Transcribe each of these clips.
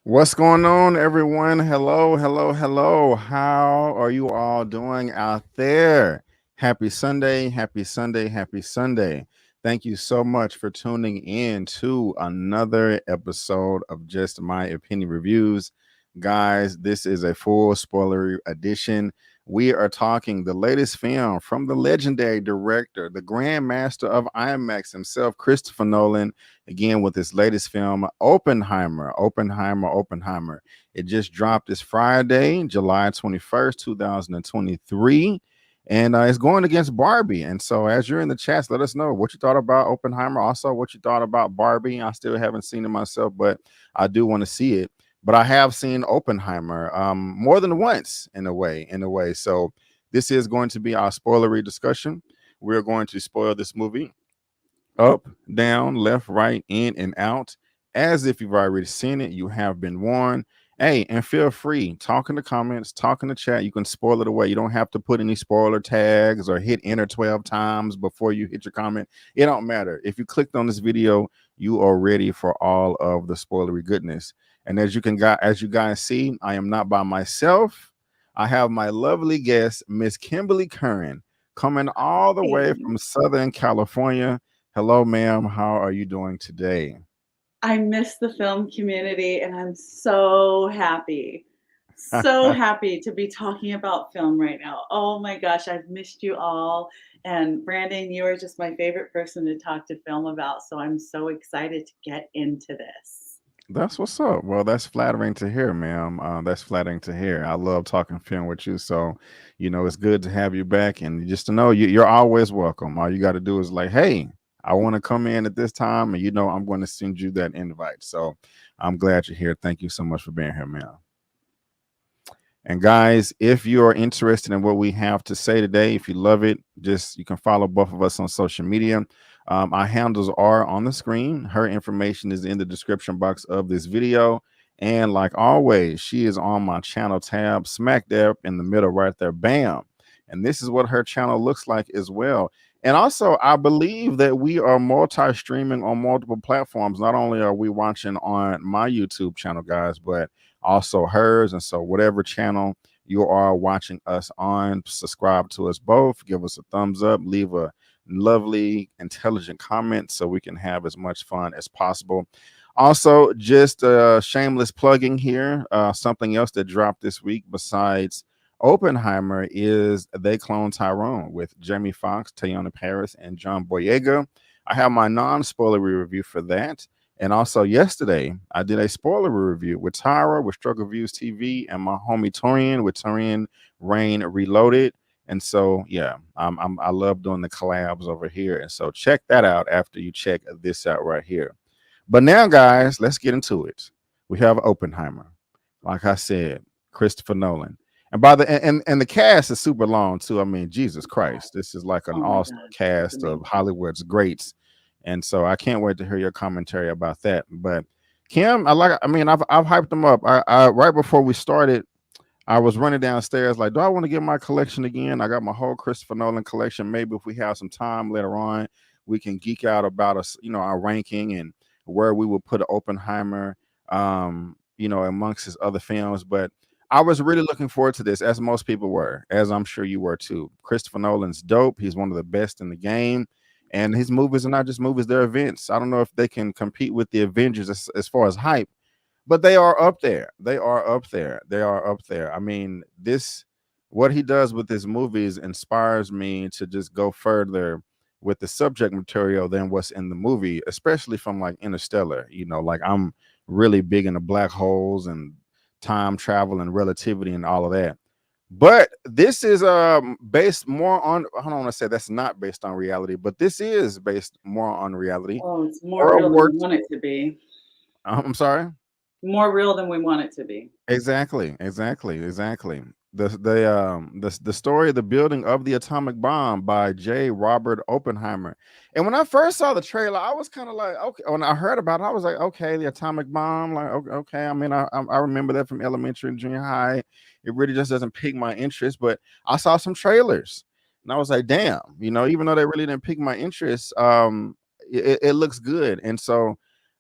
What's going on, everyone? Hello, hello, hello. How are you all doing out there? Happy Sunday, happy Sunday, happy Sunday. Thank you so much for tuning in to another episode of Just My Opinion Reviews. Guys, this is a full spoiler edition. We are talking the latest film from the legendary director, the Grand Master of IMAX himself, Christopher Nolan, again with his latest film, Oppenheimer. It just dropped this Friday, July 21st, 2023. And it's going against Barbie. And so as you're in the chats, let us know what you thought about Oppenheimer. Also, what you thought about Barbie. I still haven't seen it myself, but I do want to see it. But I have seen Oppenheimer more than once in a way. So this is going to be our spoilery discussion. We're going to spoil this movie up, down, left, right, in, and out. As if you've already seen it, you have been warned. Hey, and feel free, talk in the comments, talk in the chat. You can spoil it away. You don't have to put any spoiler tags or hit enter 12 times before you hit your comment. It don't matter. If you clicked on this video, you are ready for all of the spoilery goodness. And as you guys see, I am not by myself. I have my lovely guest, Miss Kimberly Currin, coming all the way from Southern California. Hello, ma'am. How are you doing today? I miss the film community, and I'm so happy to be talking about film right now. Oh my gosh, I've missed you all. And Brandon, you are just my favorite person to talk to film about. So I'm so excited to get into this. That's what's up. Well, that's flattering to hear, ma'am. That's flattering to hear. I love talking film with you. So, it's good to have you back. And just to know you're always welcome. All you got to do is like, hey, I want to come in at this time. And, I'm going to send you that invite. So I'm glad you're here. Thank you so much for being here, ma'am. And guys, if you are interested in what we have to say today, if you love it, you can follow both of us on social media. Our handles are on the screen. Her information is in the description box of this video. And like always, she is on my channel tab, smack dab in the middle right there. Bam. And this is what her channel looks like as well. And also, I believe that we are multi-streaming on multiple platforms. Not only are we watching on my YouTube channel, guys, but also hers. And so whatever channel you are watching us on, subscribe to us both, give us a thumbs up, leave a lovely, intelligent comment so we can have as much fun as possible. Also, just shameless plugging here. Something else that dropped this week besides Oppenheimer is They Clone Tyrone with Jamie Foxx, Teyonah Parris, and John Boyega. I have my non-spoilery review for that. And also yesterday, I did a spoiler review with Tyra, with Reviewz TV, and my homie Torian with Torian Rain Reloaded. And so, yeah, I love doing the collabs over here. And so check that out after you check this out right here. But now, guys, let's get into it. We have Oppenheimer. Like I said, Christopher Nolan. And the cast is super long too. I mean, Jesus Christ, this is like an awesome cast of Hollywood's greats. And so I can't wait to hear your commentary about that. But Kim, I've hyped them up. I right before we started, I was running downstairs like, do I want to get my collection again? I got my whole Christopher Nolan collection. Maybe if we have some time later on, we can geek out about us, our ranking and where we will put Oppenheimer, amongst his other films. But I was really looking forward to this, as most people were, as I'm sure you were too. Christopher Nolan's dope. He's one of the best in the game. And his movies are not just movies, they're events. I don't know if they can compete with the Avengers as far as hype, but they are up there. They are up there. I mean, what he does with his movies inspires me to just go further with the subject material than what's in the movie, especially from like Interstellar. Like I'm really big into black holes and time travel and relativity and all of that. But this is based more on, I don't want to say that's not based on reality, but this is based more on reality. Oh, it's more real than we want it to be. I'm sorry? More real than we want it to be. Exactly. The story of the building of the atomic bomb by J. Robert Oppenheimer. And when I first saw the trailer, I was kind of like, okay. When I heard about it, I was like, okay, the atomic bomb, like, okay. I mean, I remember that from elementary and junior high. It really just doesn't pique my interest, but I saw some trailers. And I was like, damn, even though they really didn't pique my interest, it looks good. And so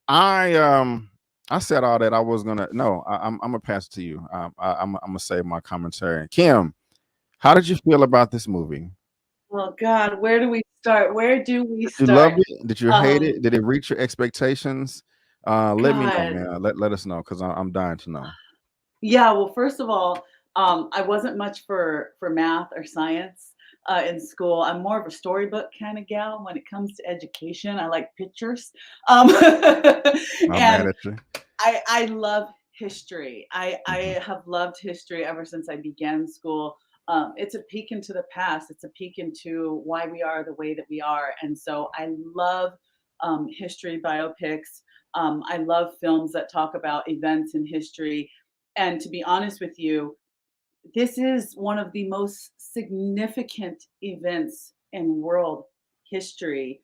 I said all that. I was gonna no, I'm gonna pass it to you. I'm gonna save my commentary. Kim, how did you feel about this movie? Oh God, where do we start? Where do we Did you love start? it? Did you hate Um, it? Did it reach your expectations? Let me know, God. man. Let us know because I'm dying to know. Yeah, well, first of all, I wasn't much for math or science in school. I'm more of a storybook kind of gal when it comes to education. I like pictures, I'm mad and at you. I love history. I Mhm. have loved history ever since I began school. It's a peek into the past. It's a peek into why we are the way that we are, and so I love history biopics. I love films that talk about events in history. And to be honest with you, this is one of the most significant events in world history.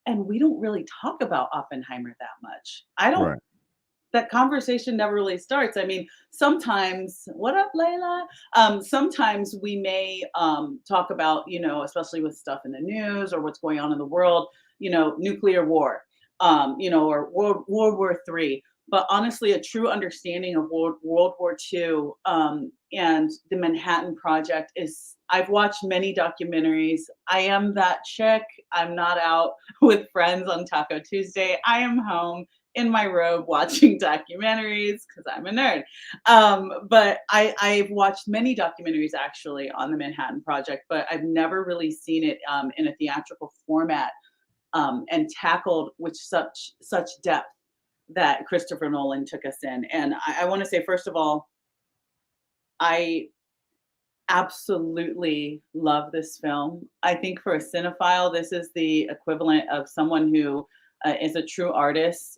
And we don't really talk about Oppenheimer that much. I don't Right. that conversation never really starts. I mean, sometimes, what up, Layla? Sometimes we may talk about, especially with stuff in the news or what's going on in the world, nuclear war, or World War III. But honestly, a true understanding of World War II and the Manhattan Project is, I've watched many documentaries. I am that chick. I'm not out with friends on Taco Tuesday. I am home in my robe watching documentaries because I'm a nerd. But I've watched many documentaries actually on the Manhattan Project, but I've never really seen it in a theatrical format and tackled with such depth that Christopher Nolan took us in. And I want to say, first of all, I absolutely love this film. I think for a cinephile, this is the equivalent of someone who is a true artist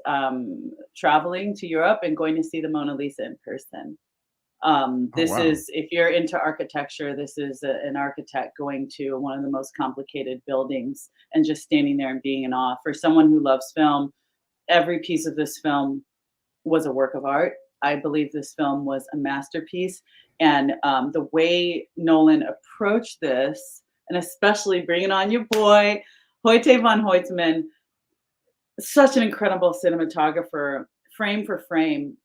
traveling to Europe and going to see the Mona Lisa in person. Oh This wow. is, if you're into architecture, this is an architect going to one of the most complicated buildings and just standing there and being in awe. For someone who loves film, every piece of this film was a work of art. I believe this film was a masterpiece. And the way Nolan approached this, and especially bringing on your boy, Hoyte von Hoytman, such an incredible cinematographer, frame for frame.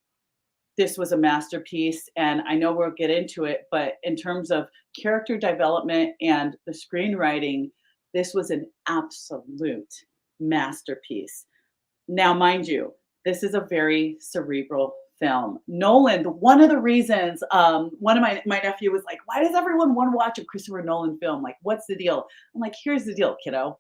This was a masterpiece. And I know we'll get into it, but in terms of character development and the screenwriting, this was an absolute masterpiece. Now, mind you, this is a very cerebral film. Nolan, one of the reasons, one of my nephew was like, "Why does everyone want to watch a Christopher Nolan film? Like, what's the deal?" I'm like, "Here's the deal, kiddo.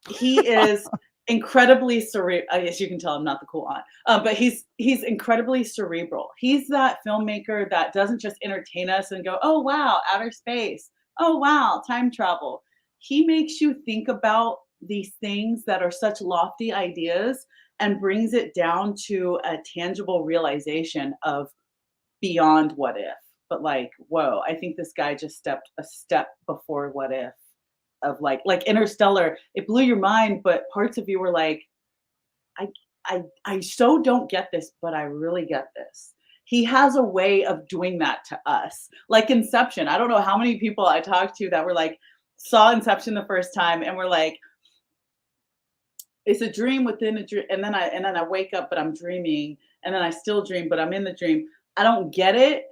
He is incredibly cerebral. As you can tell, I'm not the cool aunt, but he's incredibly cerebral. He's that filmmaker that doesn't just entertain us and go, "Oh wow, outer space. Oh wow, time travel." He makes you think about these things that are such lofty ideas and brings it down to a tangible realization of beyond what if. But like, whoa, I think this guy just stepped a step before what if of like Interstellar, it blew your mind, but parts of you were like, I I so don't get this, but I really get this. He has a way of doing that to us. Like Inception. I don't know how many people I talked to that were like, saw Inception the first time and were like, it's a dream within a dream. And then I wake up, but I'm dreaming. And then I still dream, but I'm in the dream. I don't get it,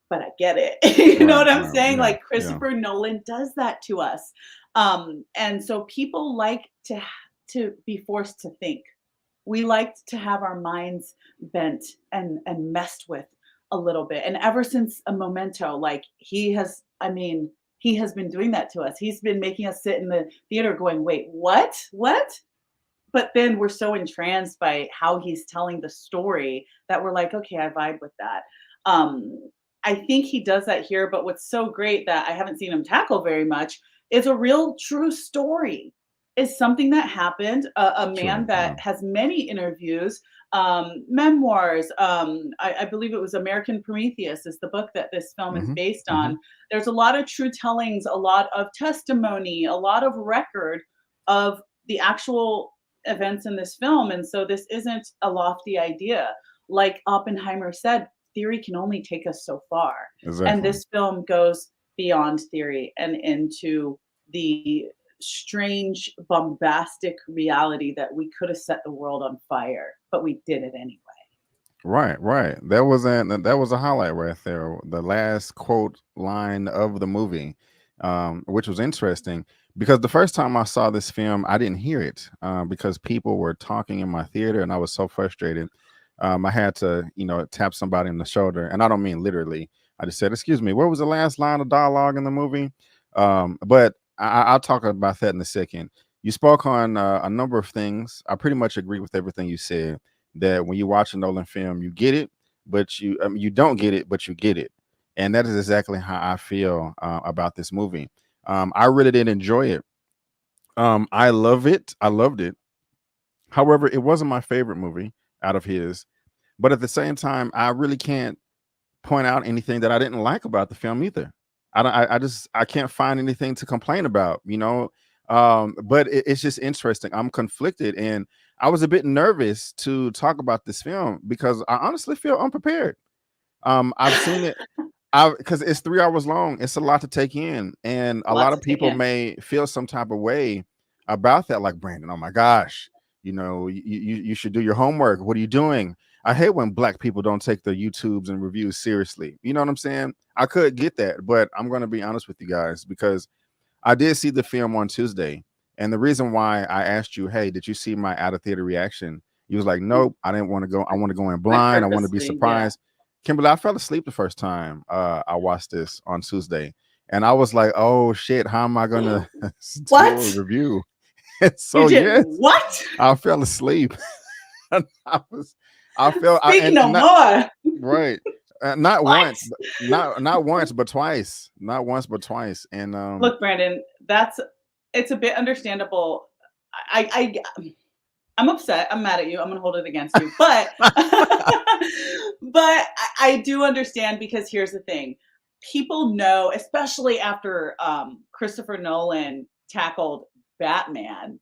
but I get it. You know Right. what I'm Right. saying? Yeah. Like Yeah. Christopher Nolan does that to us. And so people like to be forced to think. We like to have our minds bent and messed with a little bit. And ever since a Memento, like he has been doing that to us. He's been making us sit in the theater going, "Wait, what? What?" But then we're so entranced by how he's telling the story that we're like, "Okay, I vibe with that." Um, I think he does that here, but what's so great that I haven't seen him tackle very much is a real true story. Is something that happened, a man True. Yeah. that has many interviews, memoirs. I believe it was American Prometheus is the book that this film is Hmm. based Hmm. on. There's a lot of true tellings, a lot of testimony, a lot of record of the actual events in this film. And so this isn't a lofty idea. Like Oppenheimer said, theory can only take us so far. And Exactly. this film goes beyond theory and into the strange, bombastic reality that we could have set the world on fire, but we did it anyway. Right, right. That was a highlight right there. The last quote line of the movie, which was interesting because the first time I saw this film, I didn't hear it because people were talking in my theater, and I was so frustrated. I had to, tap somebody in the shoulder, and I don't mean literally. I just said, "Excuse me, what was the last line of dialogue in the movie?" But I'll talk about that in a second. You spoke on a number of things. I pretty much agree with everything you said that when you watch a Nolan film, you get it, but you don't get it, but you get it, and that is exactly how I feel about this movie. I really did enjoy it. I love it. I loved it. However, it wasn't my favorite movie out of his, but at the same time, I really can't point out anything that I didn't like about the film either. I don't. I just I can't find anything to complain about. But it's just interesting. I'm conflicted, and I was a bit nervous to talk about this film because I honestly feel unprepared. I've seen it. I Because it's 3 hours long. It's a lot to take in, and a lot Lots of to take people in. may feel some type of way about that. Like Brandon, oh my gosh, you should do your homework. What are you doing? I hate when black people don't take their YouTubes and reviews seriously. You know what I'm saying? I could get that, but I'm going to be honest with you guys because I did see the film on Tuesday, and the reason why I asked you, "Hey, did you see my out of theater reaction?" You was like, "Nope, I didn't want to go. I want to go in I blind. I want to be purposely, yeah. surprised." Kimberly, I fell asleep the first time I watched this on Tuesday, and I was like, "Oh shit, how am I gonna do a What? review?" You So did yes, what? I fell asleep. I was, I felt, Speak no and not more. right, not What? once, but not once, but twice, not once, but twice, and Look, Brandon, it's a bit understandable. I'm upset. I'm mad at you. I'm gonna hold it against you. But I do understand because here's the thing. People know, especially after Christopher Nolan tackled Batman,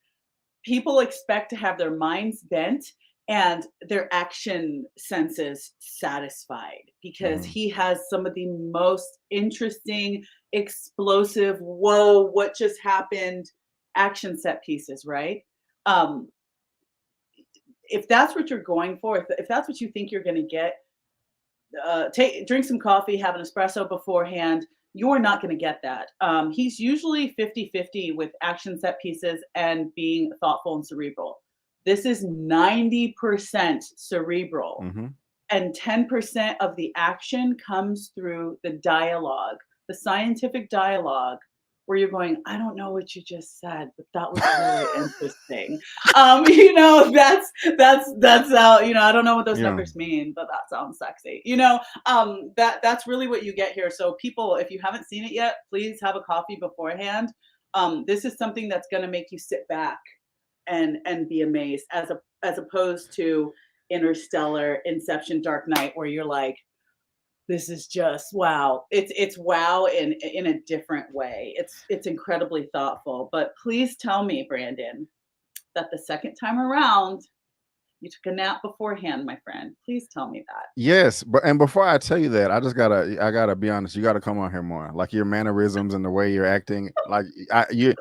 people expect to have their minds bent and their action senses satisfied because Mhm. he has some of the most interesting, explosive, whoa, what just happened action set pieces, right? Um, if that's what you're going for, if that's what you think you're going to get, drink some coffee, have an espresso beforehand. You're not going to get that. He's usually 50-50 with action set pieces and being thoughtful and cerebral. This is 90% cerebral, Mhm. and 10% of the action comes through the dialogue, the scientific dialogue, where you're going, I don't know what you just said, but that was really interesting. That's how, I don't know what those Yeah. numbers mean, but that sounds sexy. That's really what you get here. So people, if you haven't seen it yet, please have a coffee beforehand. This is something that's going to make you sit back and be amazed, as opposed to Interstellar, Inception, Dark Knight, where you're like, this is just wow. It's wow in a different way. It's incredibly thoughtful. But please tell me, Brandon, that the second time around you took a nap beforehand, my friend. Please tell me that. Yes, but before I tell you that, I gotta be honest. You gotta come on here more. Like your mannerisms and the way you're acting, like I'm goofy.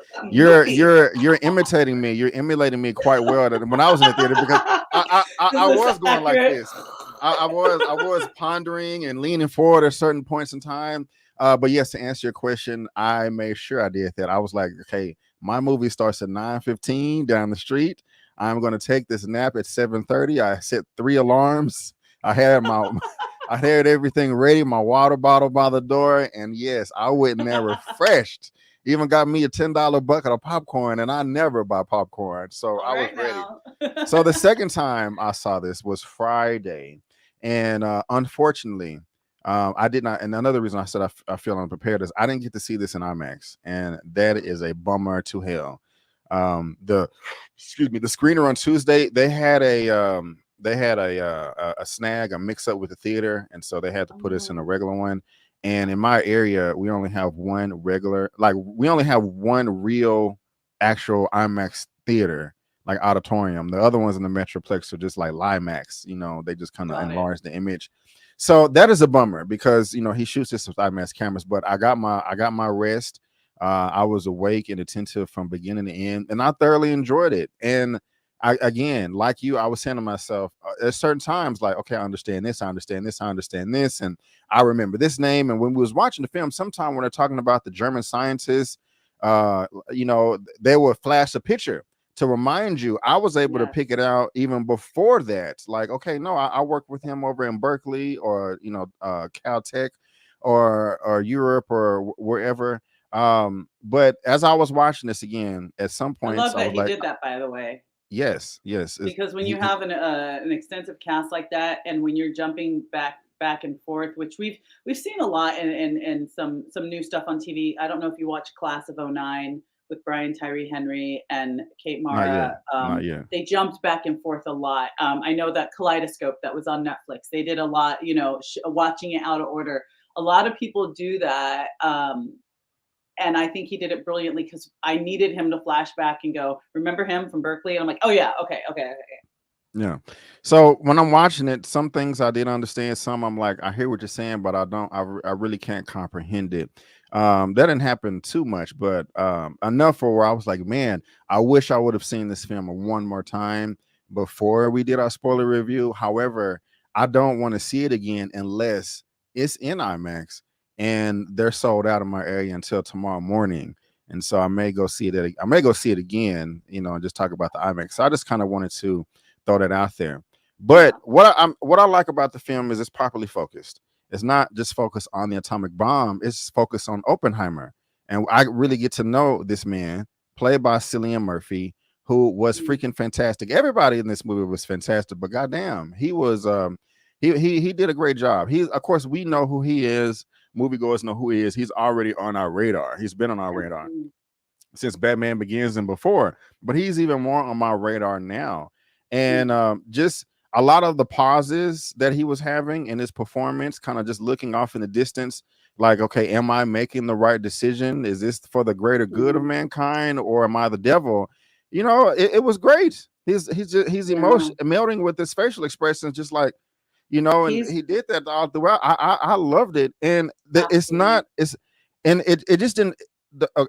you're imitating me. You're emulating me quite well. When I was in the theater, because Does I this was sound going like accurate? this. I was pondering and leaning forward at certain points in time. But yes, to answer your question, I made sure I did that. I was like, okay, my movie starts at 9:15 down the street. I'm going to take this nap at 7:30. I set 3 alarms. I had my I had everything ready, my water bottle by the door, and yes, I went in there refreshed. Even got me a $10 bucket of popcorn, and I never buy popcorn, so All I was right ready. now. So the second time I saw this was Friday, and unfortunately, I did not. And another reason I said I feel unprepared is I didn't get to see this in IMAX, and that is a bummer to hell. The excuse me, the screener on Tuesday, they had a snag, a mix up with the theater, and so they had to Oh put us in a no. regular one. And in my area, we only have one real actual IMAX theater, like auditorium. The other ones in the Metroplex are just like Limax, they just kind of Got it. enlarge the image. So that is a bummer because he shoots this with IMAX cameras, but I got my rest. I was awake and attentive from beginning to end, and I thoroughly enjoyed it. And I, again, like you, I was saying to myself at certain times, like, okay, I understand this, I understand this, I understand this, and I remember this name. And when we was watching the film, sometime when they're talking about the German scientists, they would flash a picture to remind you. I was able to pick it Yes. out even before that. Like, okay, no, I worked with him over in Berkeley, or Caltech, or Europe, or wherever. But as I was watching this again, at some I points love I that was he like, did that, by the way. yes, yes, Because when you have an extensive cast like that, and when you're jumping back and forth, which we've seen a lot in some new stuff on TV. I don't know if you watch Class of '09 with Brian Tyree Henry and Kate not yet, Mara. not yet. They jumped back and forth a lot. I know that Kaleidoscope that was on Netflix. They did a lot, watching it out of order. A lot of people do that. And I think he did it brilliantly because I needed him to flash back and go, remember him from Berkeley? And I'm like, oh yeah, okay, okay, okay. Yeah. So when I'm watching it, some things I did understand, some I'm like, I hear what you're saying, but I don't, I really can't comprehend it. That didn't happen too much, but enough for where I was like, man, I wish I would have seen this film one more time before we did our spoiler review. However, I don't want to see it again unless it's in IMAX, and they're sold out in my area until tomorrow morning. And so I may go see it. I may go see it again, and just talk about the IMAX. So I just kind of wanted to throw that out there. But Yeah. what I like about the film is it's properly focused. It's not just focused on the atomic bomb. It's focused on Oppenheimer, and I really get to know this man, played by Cillian Murphy, who was Mm. freaking fantastic. Everybody in this movie was fantastic, but goddamn, he was he did a great job. He, of course, we know who he is. Moviegoers know who he is. He's already on our radar. He's been on our Yes. radar since Batman Begins and before, but he's even more on my radar now. And Mm. just a lot of the pauses that he was having in his performance, kind of just looking off in the distance, like, okay, am I making the right decision? Is this for the greater good of Mhm. mankind, or am I the devil? It was great. He's Yeah. emotion melting with his facial expressions, just like, and He's he did that all throughout. I loved it, and it's absolutely. not it's and it just didn't.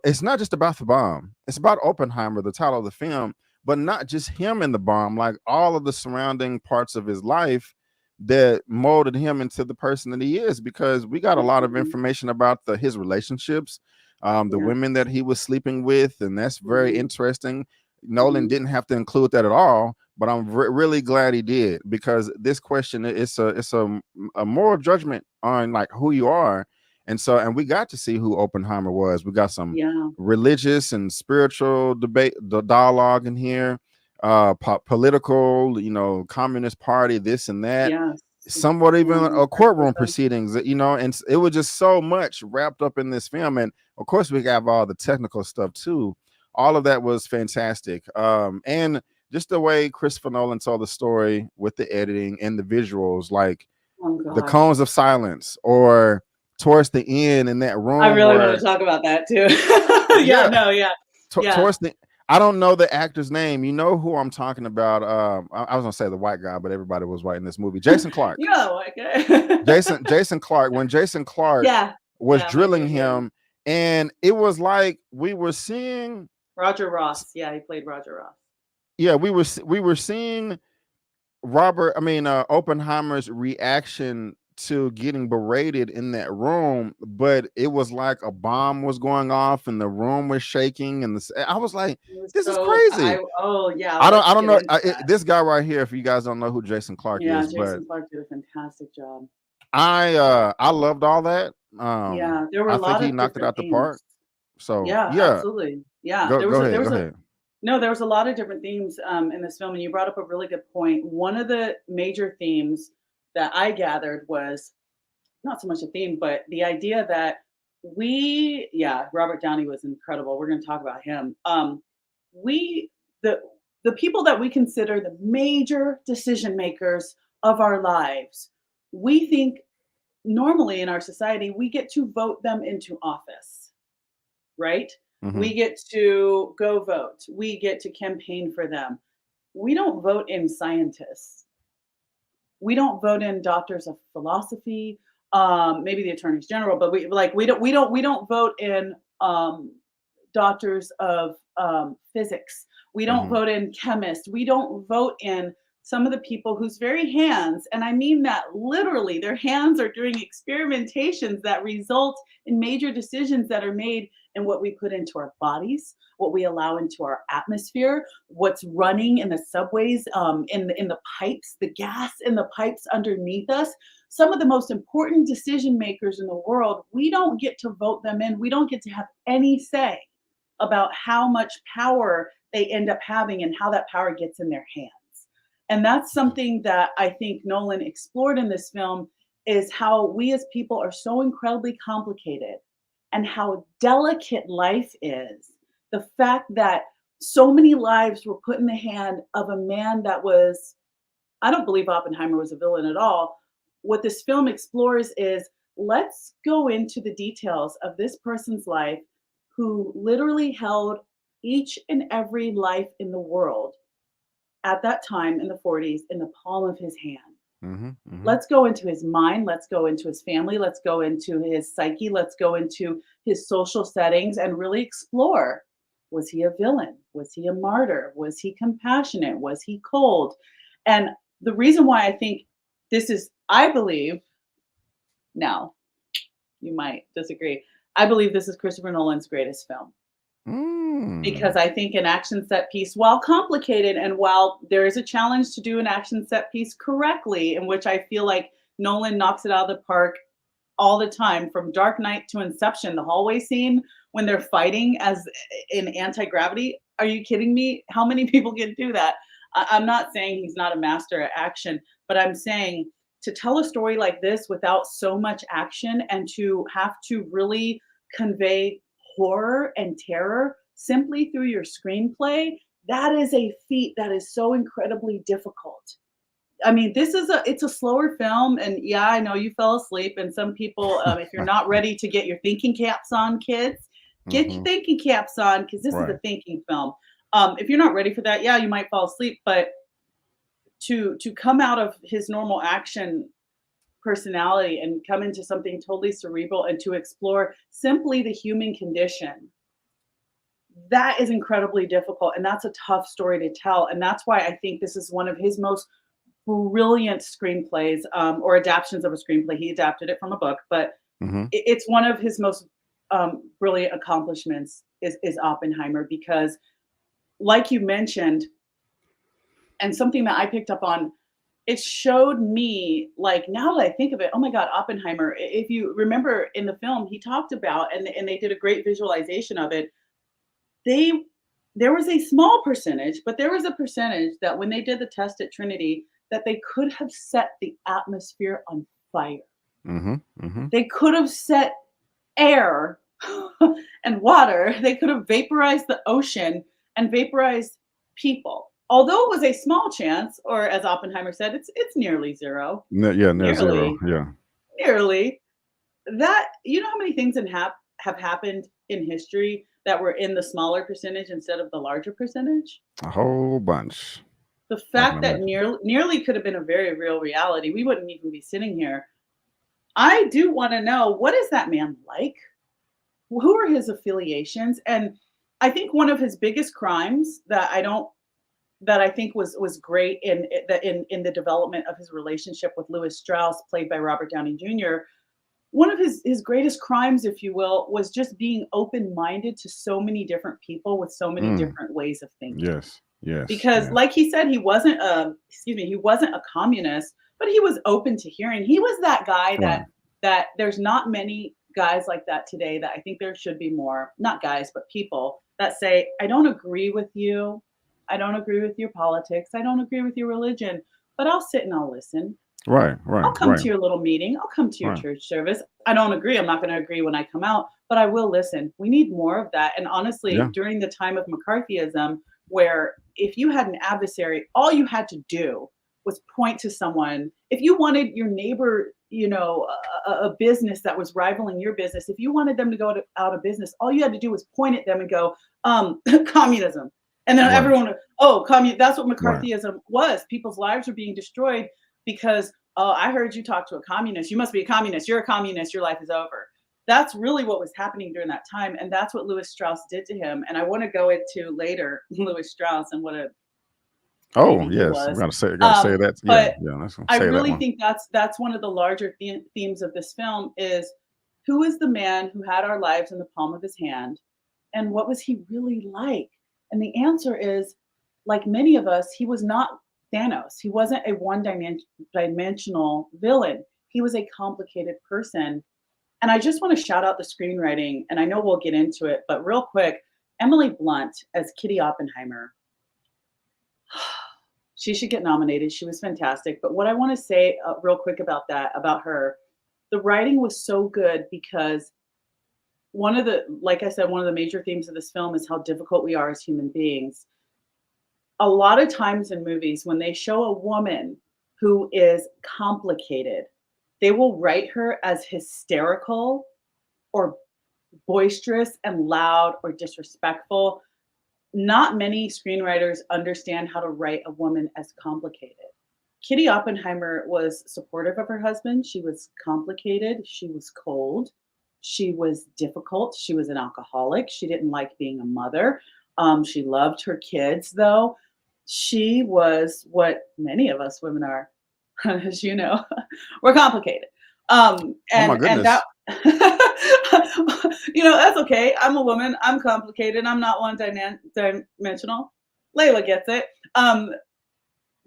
It's not just about the bomb. It's about Oppenheimer, the title of the film, but not just him in the bomb. Like all of the surrounding parts of his life that molded him into the person that he is. Because we got a lot of Absolutely. information about his relationships, the Yeah. women that he was sleeping with, and that's very Mhm. interesting. Nolan Mhm. didn't have to include that at all, but I'm really glad he did, because this question, it's a moral judgment on like who you are. And we got to see who Oppenheimer was. We got some Yeah. religious and spiritual debate, the dialogue in here, political, Communist Party, this and that, Yes. somewhat even Yeah. a Vice courtroom versa. proceedings, and it was just so much wrapped up in this film. And of course, we have all the technical stuff too. All of that was fantastic. And just the way Christopher Nolan told the story with the editing and the visuals, like Oh the gosh. cones of silence, or towards the end in that I room really want where, to talk about that too. Yeah, yeah, no, yeah. Yeah. towards the, I don't know the actor's name. You know who I'm talking about. I was gonna say the white guy, but everybody was white in this movie. Jason Clark. Yeah, okay. Jason Clark. When Jason Clark Yeah. was Yeah, my drilling dude, yeah. him, and it was like we were seeing, Roger Ross. Yeah, he played Roger Ross. yeah, we were seeing Oppenheimer's reaction to getting berated in that room, but it was like a bomb was going off and the room was shaking, and I was like, It was this is so crazy. oh yeah, I let's don't get know, into that. this guy right here. If you guys don't know who Jason Clark Yeah, is, but Jason Clark did a fantastic job. I loved all that. Yeah, there were a I think lot he of knocked it different out the themes. park. So Yeah, yeah, absolutely. Yeah, go there ahead, go was a ahead. no, there was a lot of different themes in this film, and you brought up a really good point. One of the major themes that I gathered was not so much a theme, but the idea that yeah, Robert Downey was incredible. We're going to talk about him. We the the people that we consider the major decision makers of our lives, we think normally in our society we get to vote them into office, right? Hmm. We get to go vote. We get to campaign for them. We don't vote in scientists. We don't vote in doctors of philosophy, maybe the attorneys general, but we don't vote in doctors of physics. We don't vote in chemists. We don't vote in some of the people whose very hands, and I mean that literally, their hands are doing experimentations that result in major decisions that are made in what we put into our bodies, what we allow into our atmosphere, what's running in the subways, in the pipes, the gas in the pipes underneath us. Some of the most important decision makers in the world, we don't get to vote them in. We don't get to have any say about how much power they end up having and how that power gets in their hands. And that's something that I think Nolan explored in this film, is how we as people are so incredibly complicated and how delicate life is. The fact that so many lives were put in the hand of a man that was, I don't believe Oppenheimer was a villain at all. What this film explores is, let's go into the details of this person's life who literally held each and every life in the world at that time in the 40s in the palm of his hand. Let's go into his mind. Let's go into his family. Let's go into his psyche. Let's go into his social settings and really explore. Was he a villain? Was he a martyr? Was he compassionate? Was he cold? And the reason why I think this is, I believe, now you might disagree, I believe this is Christopher Nolan's greatest film. Because I think an action set piece, while complicated and while there is a challenge to do an action set piece correctly, in which I feel like Nolan knocks it out of the park all the time, from Dark Knight to Inception, the hallway scene when they're fighting as in anti-gravity. Are you kidding me? How many people can do that? I'm not saying he's not a master at action, but I'm saying to tell a story like this without so much action and to have to really convey horror and terror simply through your screenplay, that is a feat that is so incredibly difficult. I mean, it's a slower film, and yeah, I know you fell asleep, and some people, if you're not ready to get your thinking caps on, kids, get your thinking caps on, because this is a thinking film. If you're not ready for that, yeah, you might fall asleep, but to come out of his normal action personality and come into something totally cerebral and to explore simply the human condition, that is incredibly difficult, and that's a tough story to tell. And that's why I think this is one of his most brilliant screenplays, or adaptations of a screenplay. He adapted it from a book, but it's one of his most brilliant accomplishments is Oppenheimer, because like you mentioned, and something that I picked up on, it showed me, like, now that I think of it, oh my God, Oppenheimer, if you remember in the film, he talked about, and they did a great visualization of it, there was a small percentage, but there was a percentage that when they did the test at Trinity, that they could have set the atmosphere on fire. They could have set air and water. They could have vaporized the ocean and vaporized people. Although it was a small chance, or as Oppenheimer said, it's nearly zero. Near zero. Yeah. Nearly. That, you know how many things have happened in history that were in the smaller percentage instead of the larger percentage? A whole bunch. The fact that nearly could have been a very real reality, we wouldn't even be sitting here. I do want to know, what is that man like? Who are his affiliations? And I think one of his biggest crimes that I think was great in the development of his relationship with Lewis Strauss, played by Robert Downey Jr., one of his greatest crimes, if you will, was just being open-minded to so many different people with so many different ways of thinking. Yes. Because like he said, he wasn't a communist, but he was open to hearing. He was that guy that there's not many guys like that today, that I think there should be more, not guys, but people that say, I don't agree with you. I don't agree with your politics. I don't agree with your religion, but I'll sit and I'll listen. Right. I'll come to your little meeting. I'll come to your church service. I don't agree. I'm not going to agree when I come out, but I will listen. We need more of that. And honestly, during the time of McCarthyism, where if you had an adversary, all you had to do was point to someone. If you wanted your neighbor, a business that was rivaling your business, if you wanted them to go out of business, all you had to do was point at them and go, communism. And then everyone, that's what McCarthyism was. People's lives were being destroyed because, I heard you talk to a communist. You must be a communist. You're a communist. Your life is over. that's really what was happening during that time, and that's what Louis Strauss did to him. And I want to go into later Louis Strauss and what a Oh baby he yes, we was. gotta say that. Yeah, But yeah. Let's I say that really one. think that's one of the larger themes of this film is who is the man who had our lives in the palm of his hand, and what was he really like? And the answer is, like many of us, he was not Thanos. He wasn't a dimensional villain. He was a complicated person. And I just want to shout out the screenwriting, and I know we'll get into it, but real quick, Emily Blunt as Kitty Oppenheimer. She should get nominated. She was fantastic. But what I want to say real quick about that, about her, the writing was so good because like I said, one of the major themes of this film is how difficult we are as human beings. A lot of times in movies, when they show a woman who is complicated, they will write her as hysterical or boisterous and loud or disrespectful. Not many screenwriters understand how to write a woman as complicated. Kitty Oppenheimer was supportive of her husband. She was complicated. She was cold. She was difficult. She was an alcoholic. She didn't like being a mother. She loved her kids, though. She was what many of us women are, as you know, we're complicated. Oh my And that, goodness. that's okay. I'm a woman. I'm complicated. I'm not one dimensional. Layla gets it.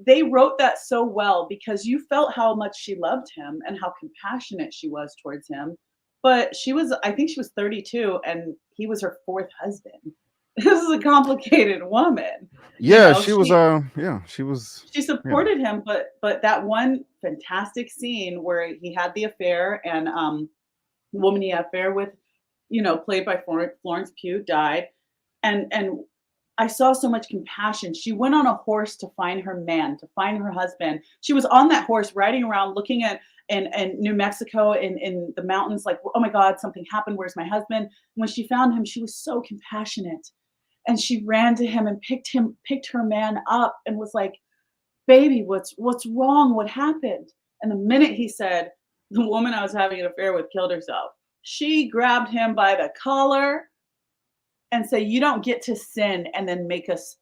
They wrote that so well because you felt how much she loved him and how compassionate she was towards him. But I think she was 32 and he was her fourth husband. This is a complicated woman. Yeah, she was. Yeah, she was. She Yeah. supported him, but that one fantastic scene where he had the affair and the woman he had affair with, played by Florence Pugh, died, and I saw so much compassion. She went on a horse to find her man, to find her husband. She was on that horse riding around looking at in New Mexico in the mountains, like, oh my God, something happened. Where's my husband? When she found him, she was so compassionate. And she ran to him and picked her man up and was like, baby, what's wrong? What happened? And the minute he said, the woman I was having an affair with killed herself, she grabbed him by the collar and say, you don't get to sin and then make us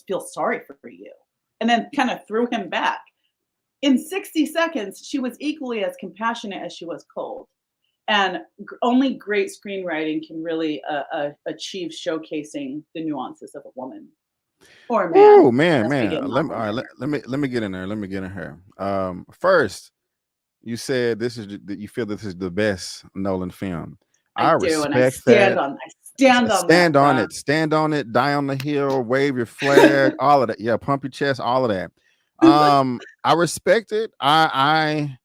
feel sorry for you. And then kind of threw him back. In 60 seconds, she was equally as compassionate as she was cold. And only great screenwriting can really achieve showcasing the nuances of a woman or a man. Oh man, Let's be man. getting Let me on all right, there. let me get in there. Let me get in here. First, you said that you feel this is the best Nolan film. I I do, and I respect stand that. on that, Stand on bruh. it. Stand on it. Die on the hill. Wave your flag. All of that. Yeah, pump your chest. All of that. I respect it. I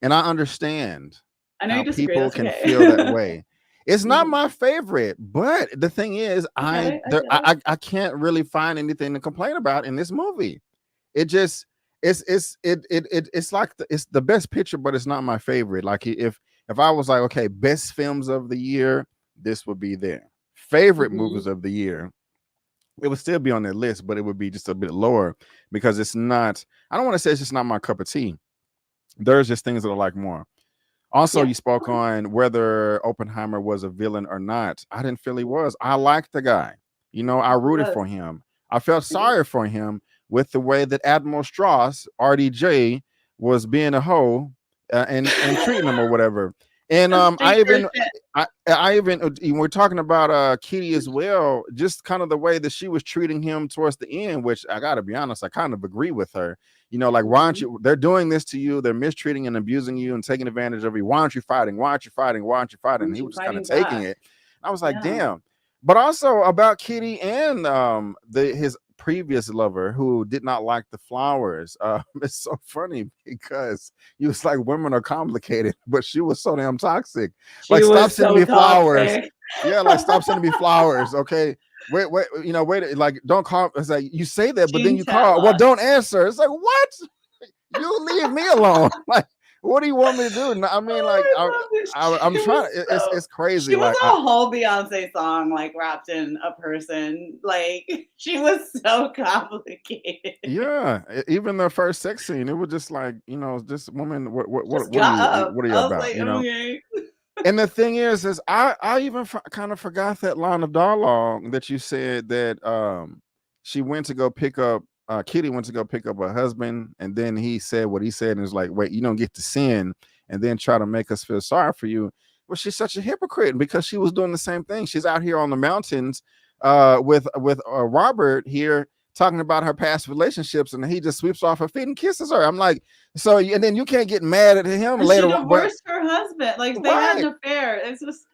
understand I know how you disagree. people That's can okay. feel that way. It's not Mhm. my favorite, but the thing is, I get it. I get it. I can't really find anything to complain about in this movie. It just it's like it's the best picture, but it's not my favorite. Like if I was like, okay, best films of the year, this would be there. Favorite movies Mhm. of the year, it would still be on that list, but it would be just a bit lower because it's not. I don't want to say it's just not my cup of tea. There's just things that I like more. Also, Yeah. you spoke Okay. on whether Oppenheimer was a villain or not. I didn't feel he was. I liked the guy. I He rooted was. for him. I felt I did. sorry for him with the way that Admiral Strauss, RDJ, was being a hoe and treating him or whatever. And A street urchin. I even we're talking about Kitty as well, just kind of the way that she was treating him towards the end, which I gotta be honest, I kind of agree with her. Like, why aren't Mhm. you? They're doing this to you. They're mistreating and abusing you and taking advantage of you. Why aren't you fighting? Why aren't you fighting? Why aren't you fighting? And Aren't he you was just kind of fighting taking back? it. I was like, Yeah. damn. But also about Kitty and his previous lover who did not like the flowers. It's so funny because he was like, women are complicated, but she was so damn toxic. She Like, stop was sending so me flowers. toxic. Yeah, like stop sending me flowers. Okay. Wait, wait, like don't call. It's like you say that, but then Gene you call. Well, Chatlock. don't answer. It's like, what? You leave me alone. What do you want me to do? I mean, like, Oh, I love it. I'm She trying. was so It's crazy. she was Like, a whole Beyonce song, like, wrapped in a person. Like, she was so complicated. yeah, even the first sex scene, it was just like, this woman. Just What are got you? up. What are you I was about? like, "Okay." And the thing is I even kind of forgot that line of dialogue that you said that she went to go pick up Kitty went to go pick up her husband, and then he said what he said, and was like, wait, you don't get to sin and then try to make us feel sorry for you. Well, she's such a hypocrite because she was doing the same thing. She's out here on the mountains with Robert here talking about her past relationships, and he just sweeps off her feet and kisses her. I'm like, so, and then you can't get mad at him And she later on, but divorced her husband. Like, they had right. an affair. It's just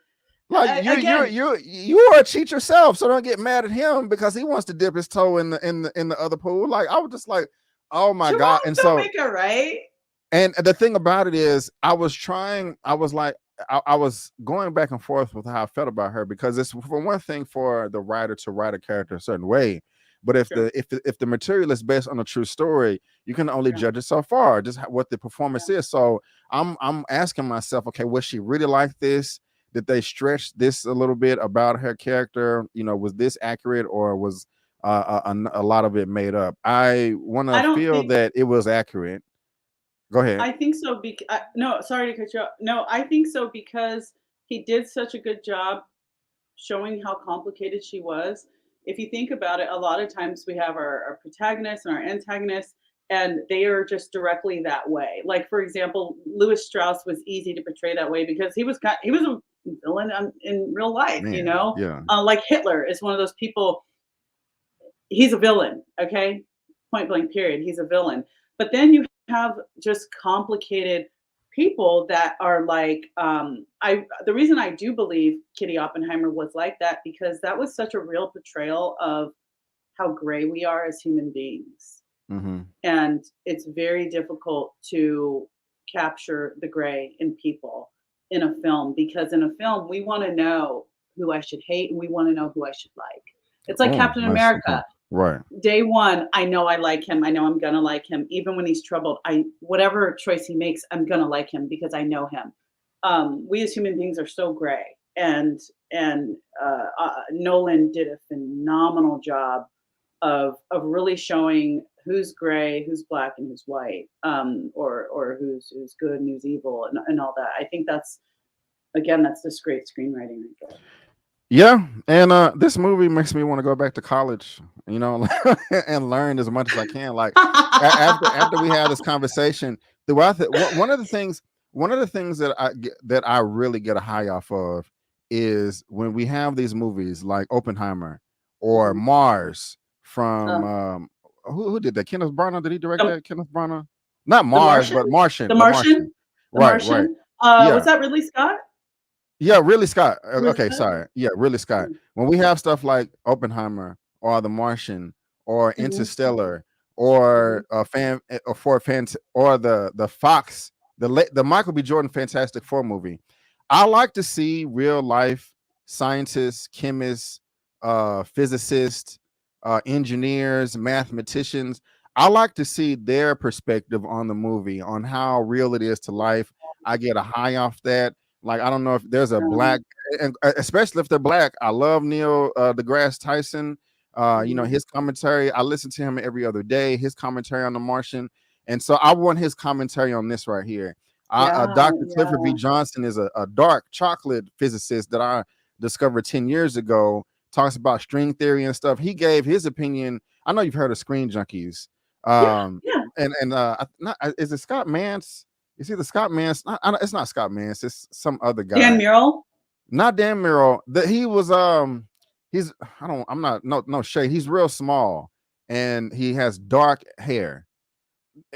Like again, you are a cheat yourself, so don't get mad at him because he wants to dip his toe in the other pool. Like, I was just like, oh my two God. wrongs And don't so, make a right. and the thing about it is, I was trying, I was like, I was going back and forth with how I felt about her, because it's, for one thing, for the writer to write a character a certain way, but if True. the material is based on a true story, you can only Yeah. judge it so far, just what the Yeah. performance is. So I'm asking myself, okay, was she really like this? Did they stretch this a little bit about her character? Was this accurate, or was a lot of it made up? I want to I don't feel think that it was accurate. Go ahead. I think so no, sorry to cut you off. No, I think so because he did such a good job showing how complicated she was. If you think about it, a lot of times we have our protagonists and our antagonists, and they are just directly that way. Like, for example, Louis Strauss was easy to portray that way because he was a villain in real life. Man, yeah. Like Hitler is one of those people. He's a villain. Okay, point blank. Period. He's a villain. But then you have just complicated people that are like I the reason I do believe Kitty Oppenheimer was like that because that was such a real portrayal of how gray we are as human beings. Hmm. And it's very difficult to capture the gray in people in a film because in a film we want to know who I should hate and we want to know who I should like. It's like Oh, Captain nice. Okay. America. Right. Day one, I know I like him. I know I'm gonna like him, even when he's troubled. Whatever choice he makes, I'm gonna like him because I know him. We as human beings are so gray, and Nolan did a phenomenal job of really showing who's gray, who's black, and who's white, or who's good and who's evil, and all that. I think that's just great screenwriting right there. Yeah, and this movie makes me want to go back to college, and learn as much as I can. Like, after we have this conversation, one of the things that I really get a high off of is when we have these movies like Oppenheimer or Mhm. Mars from Uh, who did that? Kenneth Branagh, did he direct the, that? Kenneth Branagh, not the Mars, Martian, but Martian, the the Martian. Martian, the Right, right. Martian. Was Yeah. that Ridley Scott? Yeah, really, Scott. Ridley Okay, Scott? sorry. Yeah, really, Scott. Mm, When we have stuff like Oppenheimer or The Martian or mhm, Interstellar mhm. or or for fan or the Fox, the Michael B. Jordan Fantastic Four movie, I like to see real life scientists, chemists, physicists, engineers, mathematicians. I like to see their perspective on the movie, on how real it is to life. I get a high off that. Like, I don't know if there's a Um, black, and especially if they're black. I love Neil deGrasse Tyson. mhm. His commentary. I listen to him every other day. His commentary on The Martian, and so I want his commentary on this right here. Yeah, Dr. Clifford V. yeah. Johnson is a dark chocolate physicist that I discovered 10 years ago. Talks about string theory and stuff. He gave his opinion. I know you've heard of Screen Junkies. Yeah, Um, yeah. is it Scott Mance? Is it the Scott Mance? It's not Scott Mance. It's some other Dan guy. Murrell? Not Dan Murrell. That he was he's I don't I'm not no shade. He's real small and he has dark hair.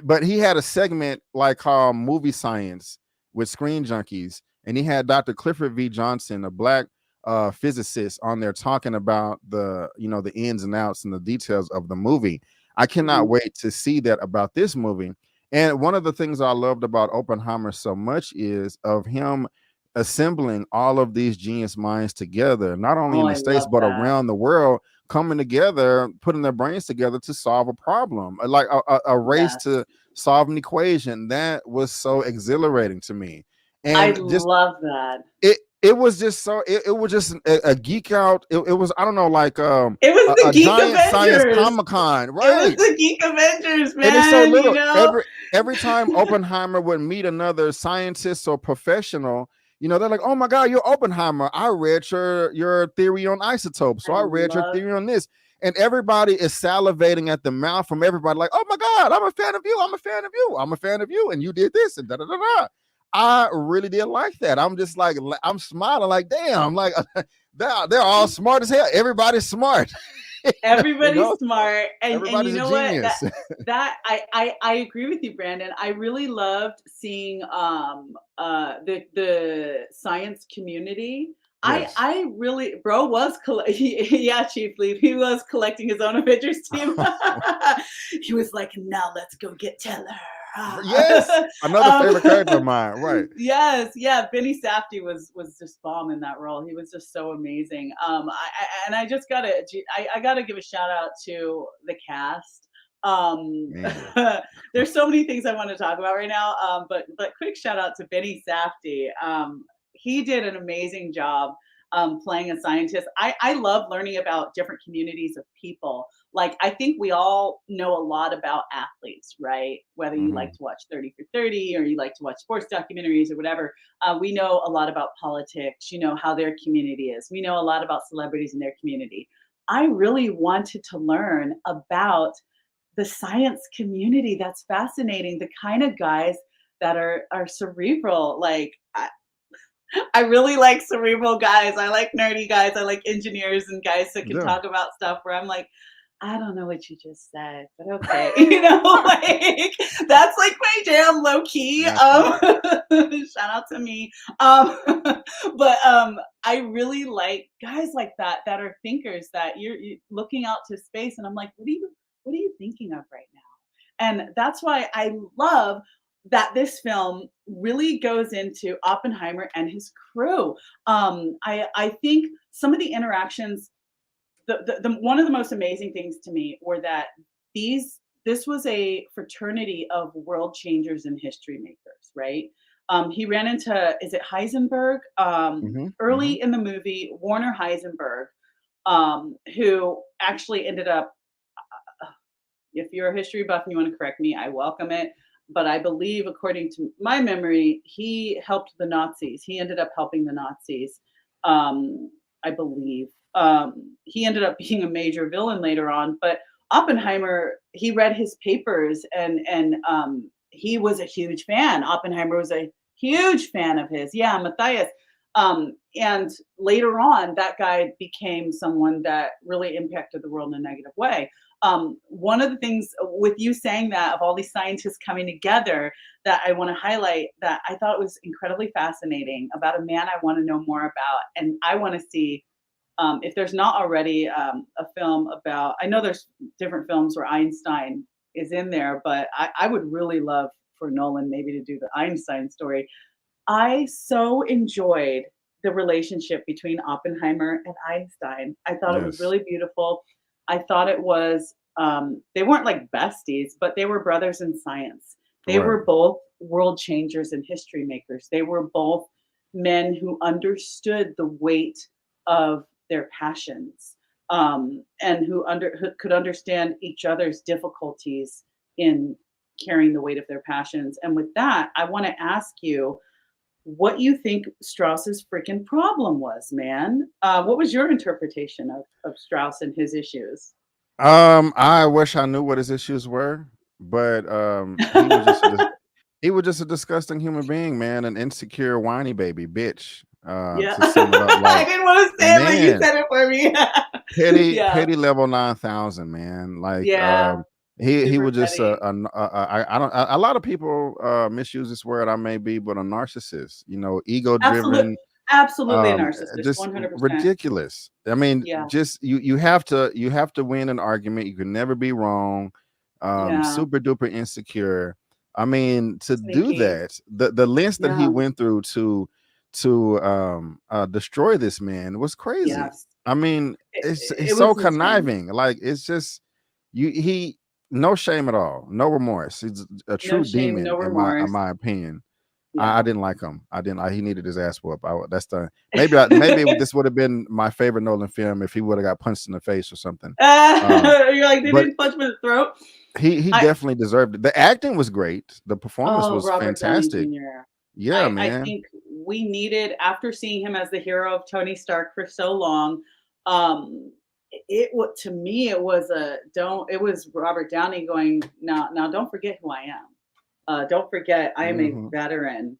But he had a segment like called Movie Science with Screen Junkies, and he had Dr. Clifford V. Johnson, a black physicist, on there talking about the ins and outs and the details of the movie. I cannot Mhm. wait to see that about this movie. And one of the things I loved about Oppenheimer so much is of him assembling all of these genius minds together, not only Oh, in the I States love but that. around the world, coming together, putting their brains together to solve a problem, like a race Yes. solve an equation. That was so exhilarating to me. I And just love that. it was just so it was just a geek out. It was, I don't know, like It was the a Geek giant science Avengers. Comic-Con, It was right? the Geek Avengers, And it's so man, you little. know? Every time Oppenheimer would meet another scientist or professional, they're like, "Oh my God, you're Oppenheimer. I read your theory on isotopes, so I I read your love theory on this." And everybody is salivating at the mouth from everybody, like, "Oh my God, I'm a fan of you. I'm a fan of you. I'm a fan of you. And you did this and da da da da." I really did like that. I'm just like, I'm smiling, like, damn, like they're all smart as hell. Everybody's smart. you everybody's know, smart. And you everybody's a know what? That genius. that I agree with you, Brandon. I really loved seeing the science community. Yes. I really, bro was yeah, Chief Leaf. He was collecting his own Avengers team. He was like, now let's go get Teller. Yes, another um, favorite character of mine. Right. yes, yeah, Benny Safdie was just bomb in that role. He was just so amazing. And I just I gotta give a shout out to the cast. Um, Man. there's so many things I want to talk about right now. But quick shout out to Benny Safdie. He did an amazing job playing a scientist. I love learning about different communities of people. Like, I think we all know a lot about athletes, right? Whether you like Hmm. to watch 30 for 30 or you like to watch sports documentaries or whatever, we know a lot about politics, how their community is. We know a lot about celebrities in their community. I really wanted to learn about the science community. That's fascinating. The kind of guys that are cerebral. Like, I really like cerebral guys. I like nerdy guys. I like engineers and guys that can Yeah. talk about stuff where I'm like, I don't know what you just said, but okay. Like, that's like my jam, low key. Naturally. Shout out to me. But I really like guys like that are thinkers, that you're looking out to space and I'm like, what are you thinking of right now? And that's why I love that this film really goes into Oppenheimer and his crew. I think some of the interactions, the one of the most amazing things to me were that this was a fraternity of world changers and history makers, right? He ran into, is it Heisenberg? Hmm. Hmm. Early in the movie, Werner Heisenberg, who actually ended up, if you're a history buff and you want to correct me, I welcome it. But I believe, according to my memory, he helped the Nazis. He ended up helping the Nazis. Um, I believe he ended up being a major villain later on. But Oppenheimer, he read his papers and he was a huge fan. Oppenheimer was a huge fan of his. Yeah, Matthias. And later on, that guy became someone that really impacted the world in a negative way. One of the things with you saying that, of all these scientists coming together, that I want to highlight, that I thought was incredibly fascinating about a man I want to know more about. And I want to see, if there's not already a film about, I know there's different films where Einstein is in there, but I would really love for Nolan maybe to do the Einstein story. I so enjoyed the relationship between Oppenheimer and Einstein. I thought it was Yes. really beautiful. I thought it was, they weren't like besties, but they were brothers in science. They Right. were both world changers and history makers. They were both men who understood the weight of their passions, and who could understand each other's difficulties in carrying the weight of their passions. And with that, I want to ask you what you think Strauss's freaking problem was, man. What was your interpretation of Strauss and his issues? I wish I knew what his issues were, but he was just a disgusting human being, man, an insecure whiny baby bitch. Yeah. To sum it up, I like, didn't want to say it, but you man, said it for me. petty Yeah. petty level 9,000, man. Like, Yeah. he Super was just petty. I don't, a lot of people misuse this word, I may be, but a narcissist, ego Absolute, driven, absolutely a narcissist, just 100%. ridiculous. I mean, Yeah. just you have to win an argument. You can never be wrong. Yeah. Super duper insecure. I mean, to do Sneaky. that, the lengths that he Yeah. went through to destroy this man was crazy. Yes. I mean, It, it's it so was insane. conniving. Like, it's just, you he. No shame at all. No remorse. He's a No true shame, no demon in remorse. my opinion. I Yeah. didn't like him. I didn't. He needed his ass whooped. That's the maybe this would have been my favorite Nolan film if he would have got punched in the face or something. You're like, they But didn't punch me in the throat. he I definitely deserved it. The acting was great. The performance Oh, was Robert Downey fantastic. Jr. Yeah, I man. think we needed after seeing him as the hero of Tony Stark for so long, um, it would to me it was a don't it was Robert Downey going, now don't forget who I am. Don't forget I am a Hmm. veteran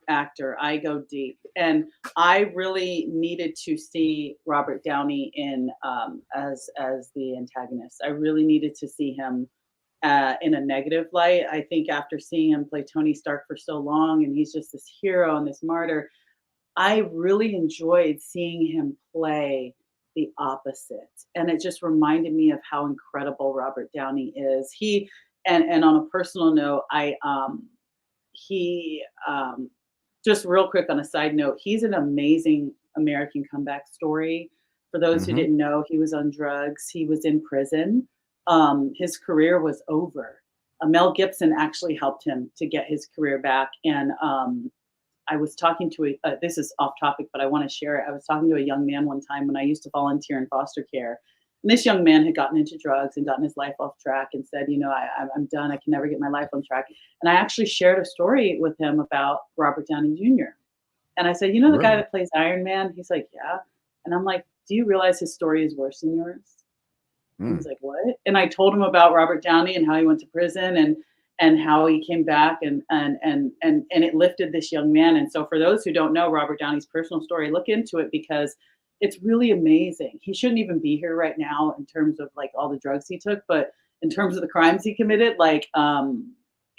actor. I go deep. And I really needed to see Robert Downey as the antagonist. I really needed to see him in a negative light. I think after seeing him play Tony Stark for so long, and he's just this hero and this martyr, I really enjoyed seeing him play the opposite. And it just reminded me of how incredible Robert Downey is. And on a personal note, he just real quick on a side note, he's an amazing American comeback story. For those who Hmm. didn't know, he was on drugs. He was in prison. His career was over. Mel Gibson actually helped him to get his career back. And I was talking to this is off topic, but I want to share it. I was talking to a young man one time when I used to volunteer in foster care. And this young man had gotten into drugs and gotten his life off track and said, I'm done. I can never get my life on track. And I actually shared a story with him about Robert Downey Jr. And I said, the guy Really? that plays Iron Man? He's like, yeah. And I'm like, do you realize his story is worse than yours? And Mm. he's like, what? And I told him about Robert Downey and how he went to prison and how he came back and it lifted this young man. And so for those who don't know Robert Downey's personal story, look into it because it's really amazing. He shouldn't even be here right now in terms of like all the drugs he took, but in terms of the crimes he committed,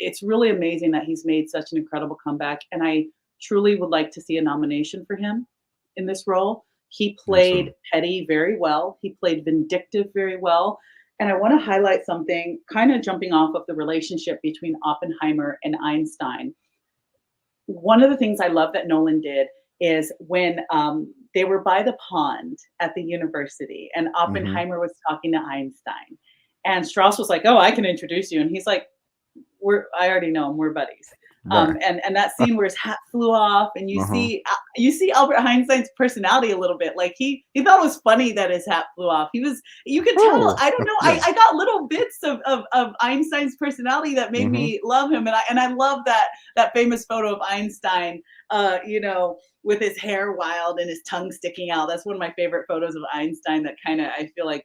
it's really amazing that he's made such an incredible comeback. And I truly would like to see a nomination for him in this role. He Me too. played petty very well. He played vindictive very well. And I want to highlight something, kind of jumping off of the relationship between Oppenheimer and Einstein. One of the things I love that Nolan did is when they were by the pond at the university and Hmm. Oppenheimer was talking to Einstein. And Strauss was like, "Oh, I can introduce you." And he's like, I already know him. We're buddies. Right. And that scene where his hat flew off, and Uh-huh. you see Albert Einstein's personality a little bit. Like he thought it was funny that his hat flew off. You could tell. Oh, I don't know. yeah. I got little bits of Einstein's personality that made Hmm. me love him, and I love that famous photo of Einstein. With his hair wild and his tongue sticking out. That's one of my favorite photos of Einstein. That kind of I feel like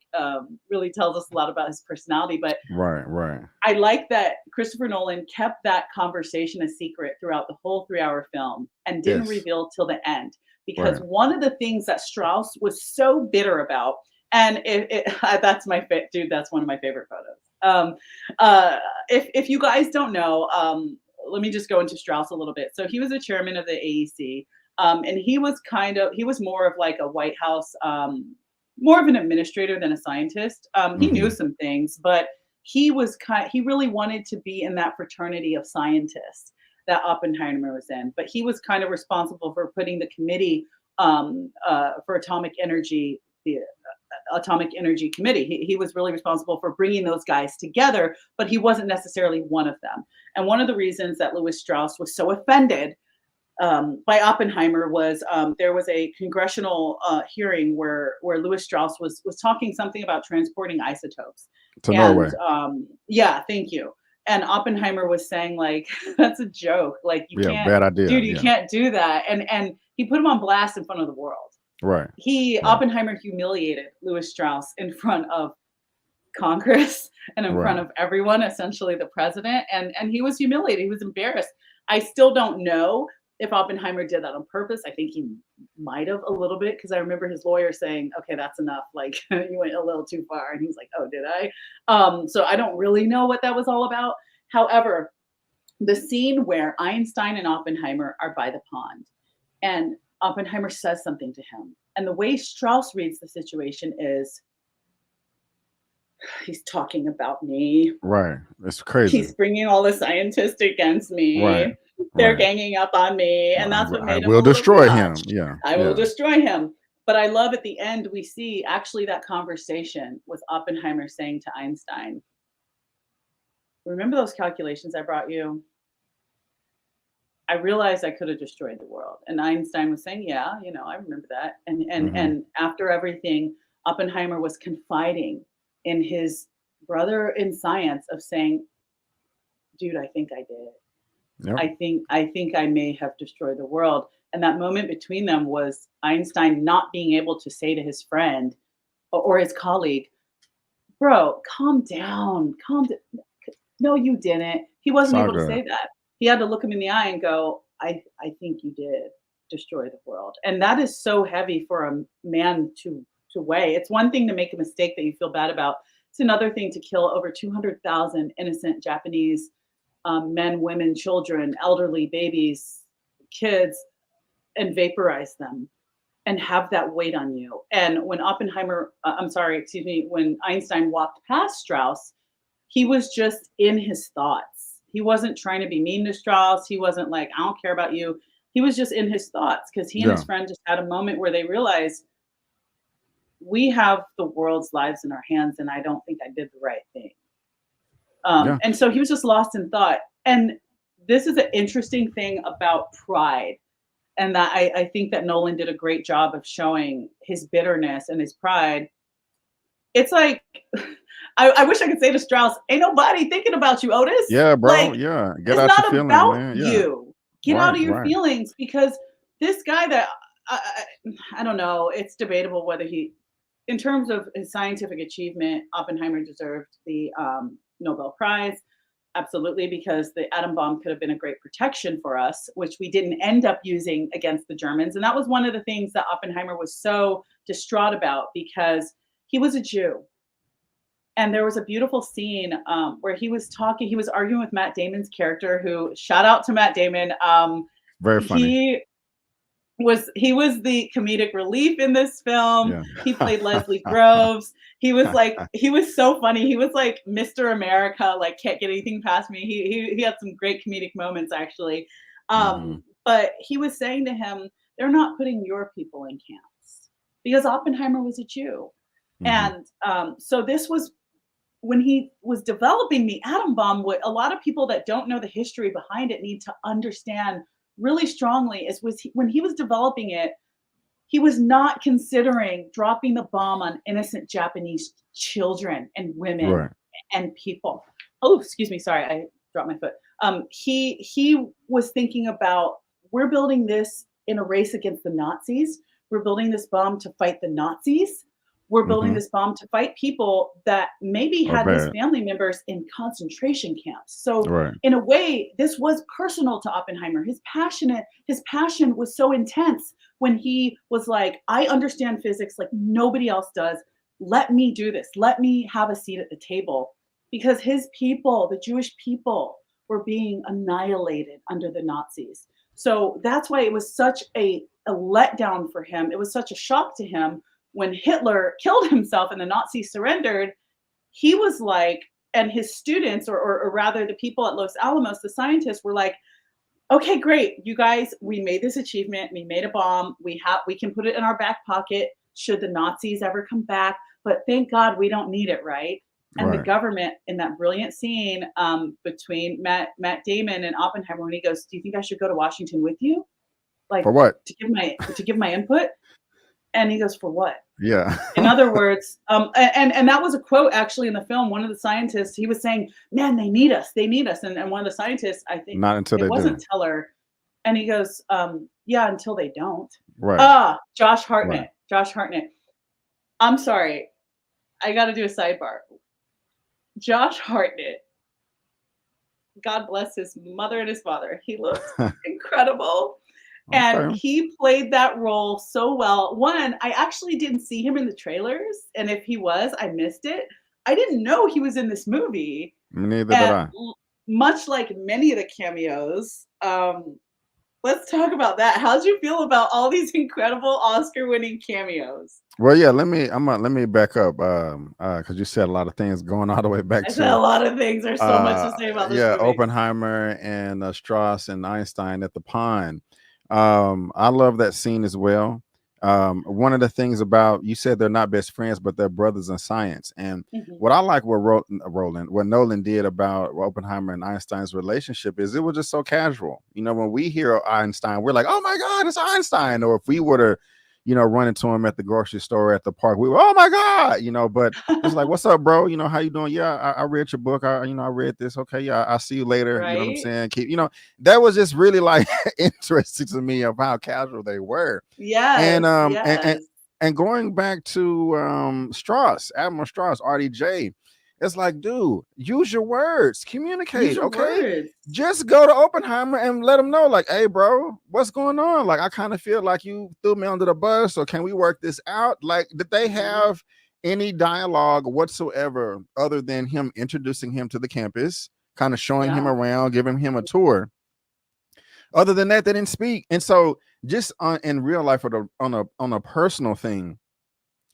really tells us a lot about his personality. But Right. Right. I like that Christopher Nolan kept that conversation a secret throughout the whole 3-hour film and didn't Yes. reveal till the end. Because Right. one of the things that Strauss was so bitter about, and that's dude, that's one of my favorite photos. If you guys don't know, let me just go into Strauss a little bit. So he was the chairman of the AEC, and he was more of like a White House, more of an administrator than a scientist. He knew Hmm. some things, but he really wanted to be in that fraternity of scientists that Oppenheimer was in, but he was kind of responsible for putting the committee for atomic energy, the Atomic Energy Committee. He was really responsible for bringing those guys together, but he wasn't necessarily one of them. And one of the reasons that Lewis Strauss was so offended by Oppenheimer was there was a congressional hearing where Lewis Strauss was talking something about transporting isotopes, To and Norway. yeah, thank you. And Oppenheimer was saying like that's a joke, like you Yeah. can't, Bad idea. dude, you Yeah. can't do that. And he put him on blast in front of the world. Right. He Right. Oppenheimer humiliated Lewis Strauss in front of Congress and in front Right. of everyone, essentially the president, and he was humiliated. He was embarrassed. I still don't know if Oppenheimer did that on purpose. I think he might have a little bit because I remember his lawyer saying, "Okay, that's enough. Like you went a little too far," and he's like, "Oh, did I?" So I don't really know what that was all about. However, the scene where Einstein and Oppenheimer are by the pond, and Oppenheimer says something to him, and the way Strauss reads the situation is he's talking about me. Right. It's crazy. He's bringing all the scientists against Right. me. They're Right. ganging up on me, and that's what I made him will a little destroy bit him. much. Yeah. I will Yeah. destroy him. But I love at the end, we see actually that conversation with Oppenheimer saying to Einstein, remember those calculations I brought you? I realized I could have destroyed the world. And Einstein was saying, yeah, I remember that. And and Hmm. and after everything, Oppenheimer was confiding in his brother in science of saying, dude, I think I did. Yep. I think I may have destroyed the world. And that moment between them was Einstein not being able to say to his friend or his colleague, "Bro, calm down. Calm down. No, you didn't." He It's wasn't all able to good. say that. He had to look him in the eye and go, I think you did destroy the world." And that is so heavy for a man to weigh. It's one thing to make a mistake that you feel bad about. It's another thing to kill over 200,000 innocent Japanese men, women, children, elderly, babies, kids, and vaporize them and have that weight on you. And when excuse me, when Einstein walked past Strauss, he was just in his thoughts. He wasn't trying to be mean to Strauss. He wasn't like, I don't care about you. He was just in his thoughts because he and his Yeah. friend just had a moment where they realized we have the world's lives in our hands, and I don't think I did the right thing. Yeah. And so he was just lost in thought. And this is an interesting thing about pride. And that I think that Nolan did a great job of showing his bitterness and his pride. It's like, I wish I could say to Strauss, ain't nobody thinking about you, Otis. Yeah, bro. Like, Yeah. Get it's out your not feelings, about man. Yeah. you. Get out Right. of your Right. feelings because this guy that I don't know, it's debatable whether in terms of his scientific achievement, Oppenheimer deserved the Nobel Prize. Absolutely, because the atom bomb could have been a great protection for us, which we didn't end up using against the Germans. And that was one of the things that Oppenheimer was so distraught about because he was a Jew. And there was a beautiful scene where he was arguing with Matt Damon's character, who, shout out to Matt Damon. Very funny. He was the comedic relief in this film. Yeah. He played Leslie Groves. He was so funny. He was like Mr. America, like can't get anything past me. He had some great comedic moments actually. Hmm. But he was saying to him, they're not putting your people in camps because Oppenheimer was a Jew. Hmm. And so this was when he was developing the atom bomb. What a lot of people that don't know the history behind it need to understand really strongly when he was developing it, he was not considering dropping the bomb on innocent Japanese children and women Right. and people. Oh, excuse me, sorry, I dropped my foot. He was thinking about, we're building this in a race against the Nazis. We're building this bomb to fight the Nazis. We're building Hmm. this bomb to fight people that maybe Or had his bad. family members in concentration camps. So Right. in a way, this was personal to Oppenheimer. His passion was so intense when he was like, I understand physics like nobody else does. Let me do this. Let me have a seat at the table. Because his people, the Jewish people, were being annihilated under the Nazis. So that's why it was such a letdown for him. It was such a shock to him when Hitler killed himself and the Nazis surrendered. He was like, and his students, or rather the people at Los Alamos, the scientists were like, okay, great, you guys, we made this achievement. We made a bomb. We can put it in our back pocket should the Nazis ever come back. But thank God we don't need it, right? And the Right. government, in that brilliant scene between Matt Damon and Oppenheimer, when he goes, "Do you think I should go to Washington with you, like For what? to give my input?" And he goes, "For what?" Yeah. In other words, and that was a quote actually in the film. One of the scientists, he was saying, "Man, they need us. They need us." And one of the scientists, I think Not until it they do. wasn't Teller, and he goes, "Yeah, until they don't." Right. Josh Right. Hartnett. Josh Hartnett. I'm sorry, I got to do a sidebar. Josh Hartnett. God bless his mother and his father. He looked incredible. And Okay. he played that role so well. One, I actually didn't see him in the trailers, and if he was, I missed it. I didn't know he was in this movie, Neither did and I. much like many of the cameos, let's talk about that. How'd you feel about all these incredible Oscar-winning cameos? Well, yeah, let me back up because you said a lot of things going all the way back I said a to lot of things. There's so much to say about this yeah, movie. Oppenheimer and Strauss and Einstein at the pond. I love that scene as well. One of the things about you said they're not best friends, but they're brothers in science. And Mhm. what I like what what Nolan did about Oppenheimer and Einstein's relationship is it was just so casual. You know, when we hear Einstein, we're like, oh my God, it's Einstein. Or if we were to, you know, run into him at the grocery store at the park, we were, oh my God, you know, but it's like, what's up, bro? You know, how you doing? Yeah, I read your book. I read this. Okay, yeah, I'll see you later. You know what I'm Right? saying? Keep, you know, that was just really like interesting to me of how casual they were. And Yes, yes. and going back to Strauss, Admiral Strauss, RDJ, it's like, dude, use your words, Use communicate, your okay? words. Just go to Oppenheimer and let them know, like, hey, bro, what's going on? Like, I kind of feel like you threw me under the bus, or can we work this out? Like, did they Mhm. have any dialogue whatsoever other than him introducing him to the campus, kind of showing him Yeah. around, giving him a tour? Other than that, they didn't speak. And so, just in real life, or on a personal thing,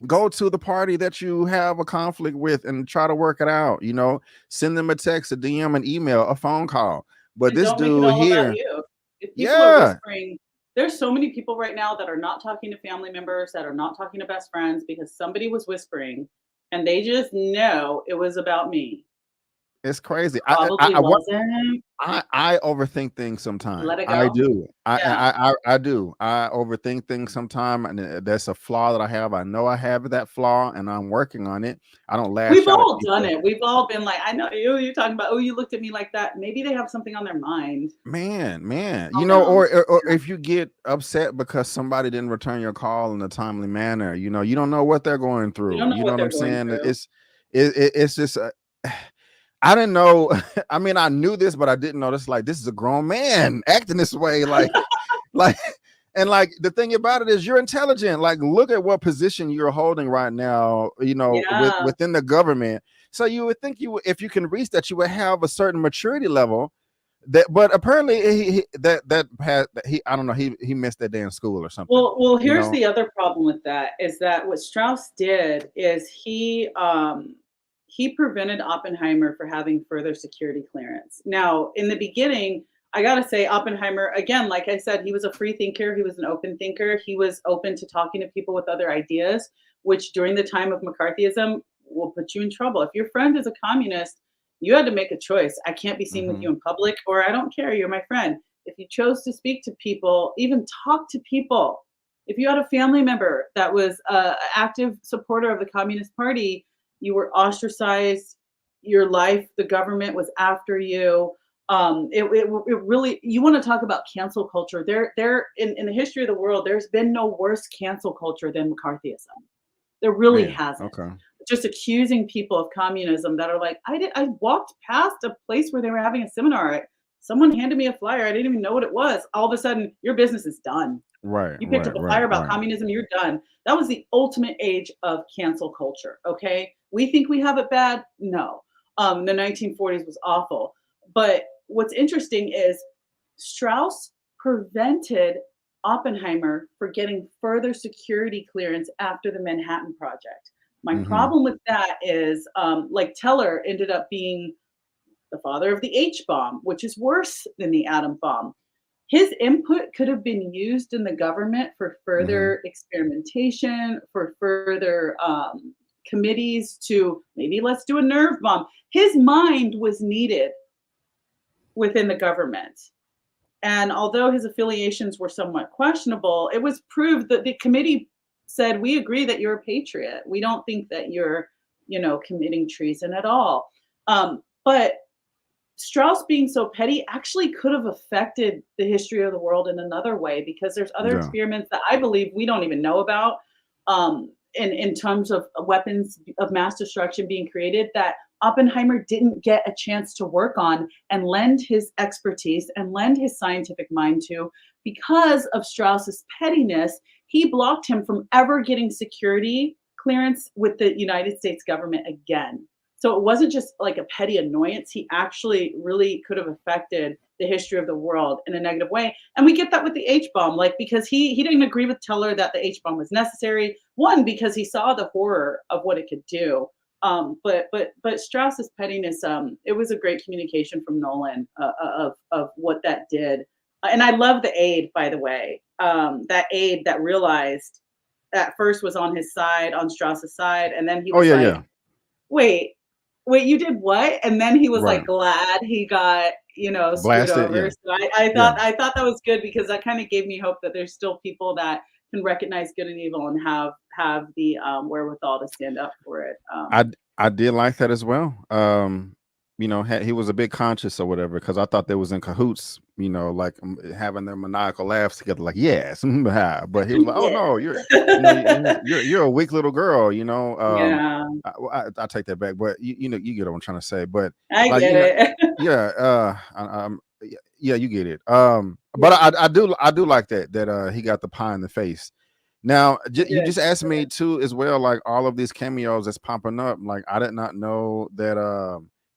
go to the party that you have a conflict with and try to work it out. You know, send them a text, a DM, an email, a phone call. But And this don't make it dude all about here, you. If people are yeah, whispering, there's so many people right now that are not talking to family members, that are not talking to best friends because somebody was whispering and they just know it was about me. it's crazy. Probably wasn't. I overthink things sometimes. Let it I go. do. Yeah. I do. I overthink things sometimes, and that's a flaw that I have. I know I have that flaw, and I'm working on it. I don't We've lash out at all done people. it. We've all been like, I know you, you're talking about, oh, you looked at me like that. Maybe they have something on their mind. Man, you Calm know, down. or Yeah. if you get upset because somebody didn't return your call in a timely manner, you know, you don't know what they're going You through. don't know You know what what I'm they're going saying? through. It's just I didn't know. I mean, I knew this, but I didn't know this. Like, this is a grown man acting this way. Like, and like the thing about it is, you're intelligent. Like, look at what position you're holding right now. You know, Yeah. within the government. So you would think if you can reach that, you would have a certain maturity level. That, but apparently he I don't know, he missed that day in school or something. Well, You here's know. the other problem with that is that what Strauss did is he prevented Oppenheimer for having further security clearance. Now, in the beginning, I gotta say, Oppenheimer, again, like I said, he was a free thinker, he was an open thinker, he was open to talking to people with other ideas, which during the time of McCarthyism will put you in trouble. If your friend is a communist, you had to make a choice. I can't be seen with you Hmm. in public, or I don't care, you're my friend. If you chose to speak to people, even talk to people, if you had a family member that was an active supporter of the Communist Party, you were ostracized. Your life, the government was after you. It really, you want to talk about cancel culture. There in the history of the world, there's been no worse cancel culture than McCarthyism. There really Man, hasn't. okay. Just accusing people of communism that are like, I walked past a place where they were having a seminar. Someone handed me a flyer. I didn't even know what it was. All of a sudden, your business is done. Right, You picked right, up a right, flyer about right. communism, you're done. That was the ultimate age of cancel culture, okay? We think we have it bad? No. The 1940s was awful. But what's interesting is Strauss prevented Oppenheimer for getting further security clearance after the Manhattan Project. My Hmm. problem with that is, like Teller ended up being the father of the H bomb, which is worse than the atom bomb. His input could have been used in the government for Hmm. further experimentation, for further committees to maybe let's do a nerve bomb. His mind was needed within the government. And although his affiliations were somewhat questionable, it was proved that the committee said, we agree that you're a patriot. We don't think that you're, committing treason at all. But Strauss being so petty actually could have affected the history of the world in another way because there's other Yeah. experiments that I believe we don't even know about in terms of weapons of mass destruction being created that Oppenheimer didn't get a chance to work on and lend his expertise and lend his scientific mind to because of Strauss's pettiness. He blocked him from ever getting security clearance with the United States government again. So it wasn't just like a petty annoyance. He actually really could have affected the history of the world in a negative way. And we get that with the H bomb, like because he didn't agree with Teller that the H bomb was necessary. One, because he saw the horror of what it could do. But Strauss's pettiness, it was a great communication from Nolan of what that did. And I love the aide, by the way. That aide that realized at first was on his side, on Strauss's side, and then he Oh was yeah, like, yeah. "Wait, wait, you did what?" And then he was Right. like glad he got, screwed Blasted. over. Yeah. So I Yeah. thought I thought that was good because that kind of gave me hope that there's still people that can recognize good and evil and have the wherewithal to stand up for it. I did like that as well. He was a bit conscious or whatever because I thought they was in cahoots. Like having their maniacal laughs together, like yes, but he was like, "Oh Yeah. no, you're a weak little girl." Yeah, I take that back, but you get what I'm trying to say. But I like get it. yeah, yeah, you get it. But Yeah, I do like that he got the pie in the face. Now, he you did. just asked me too as well, like all of these cameos that's popping up. Like I did not know that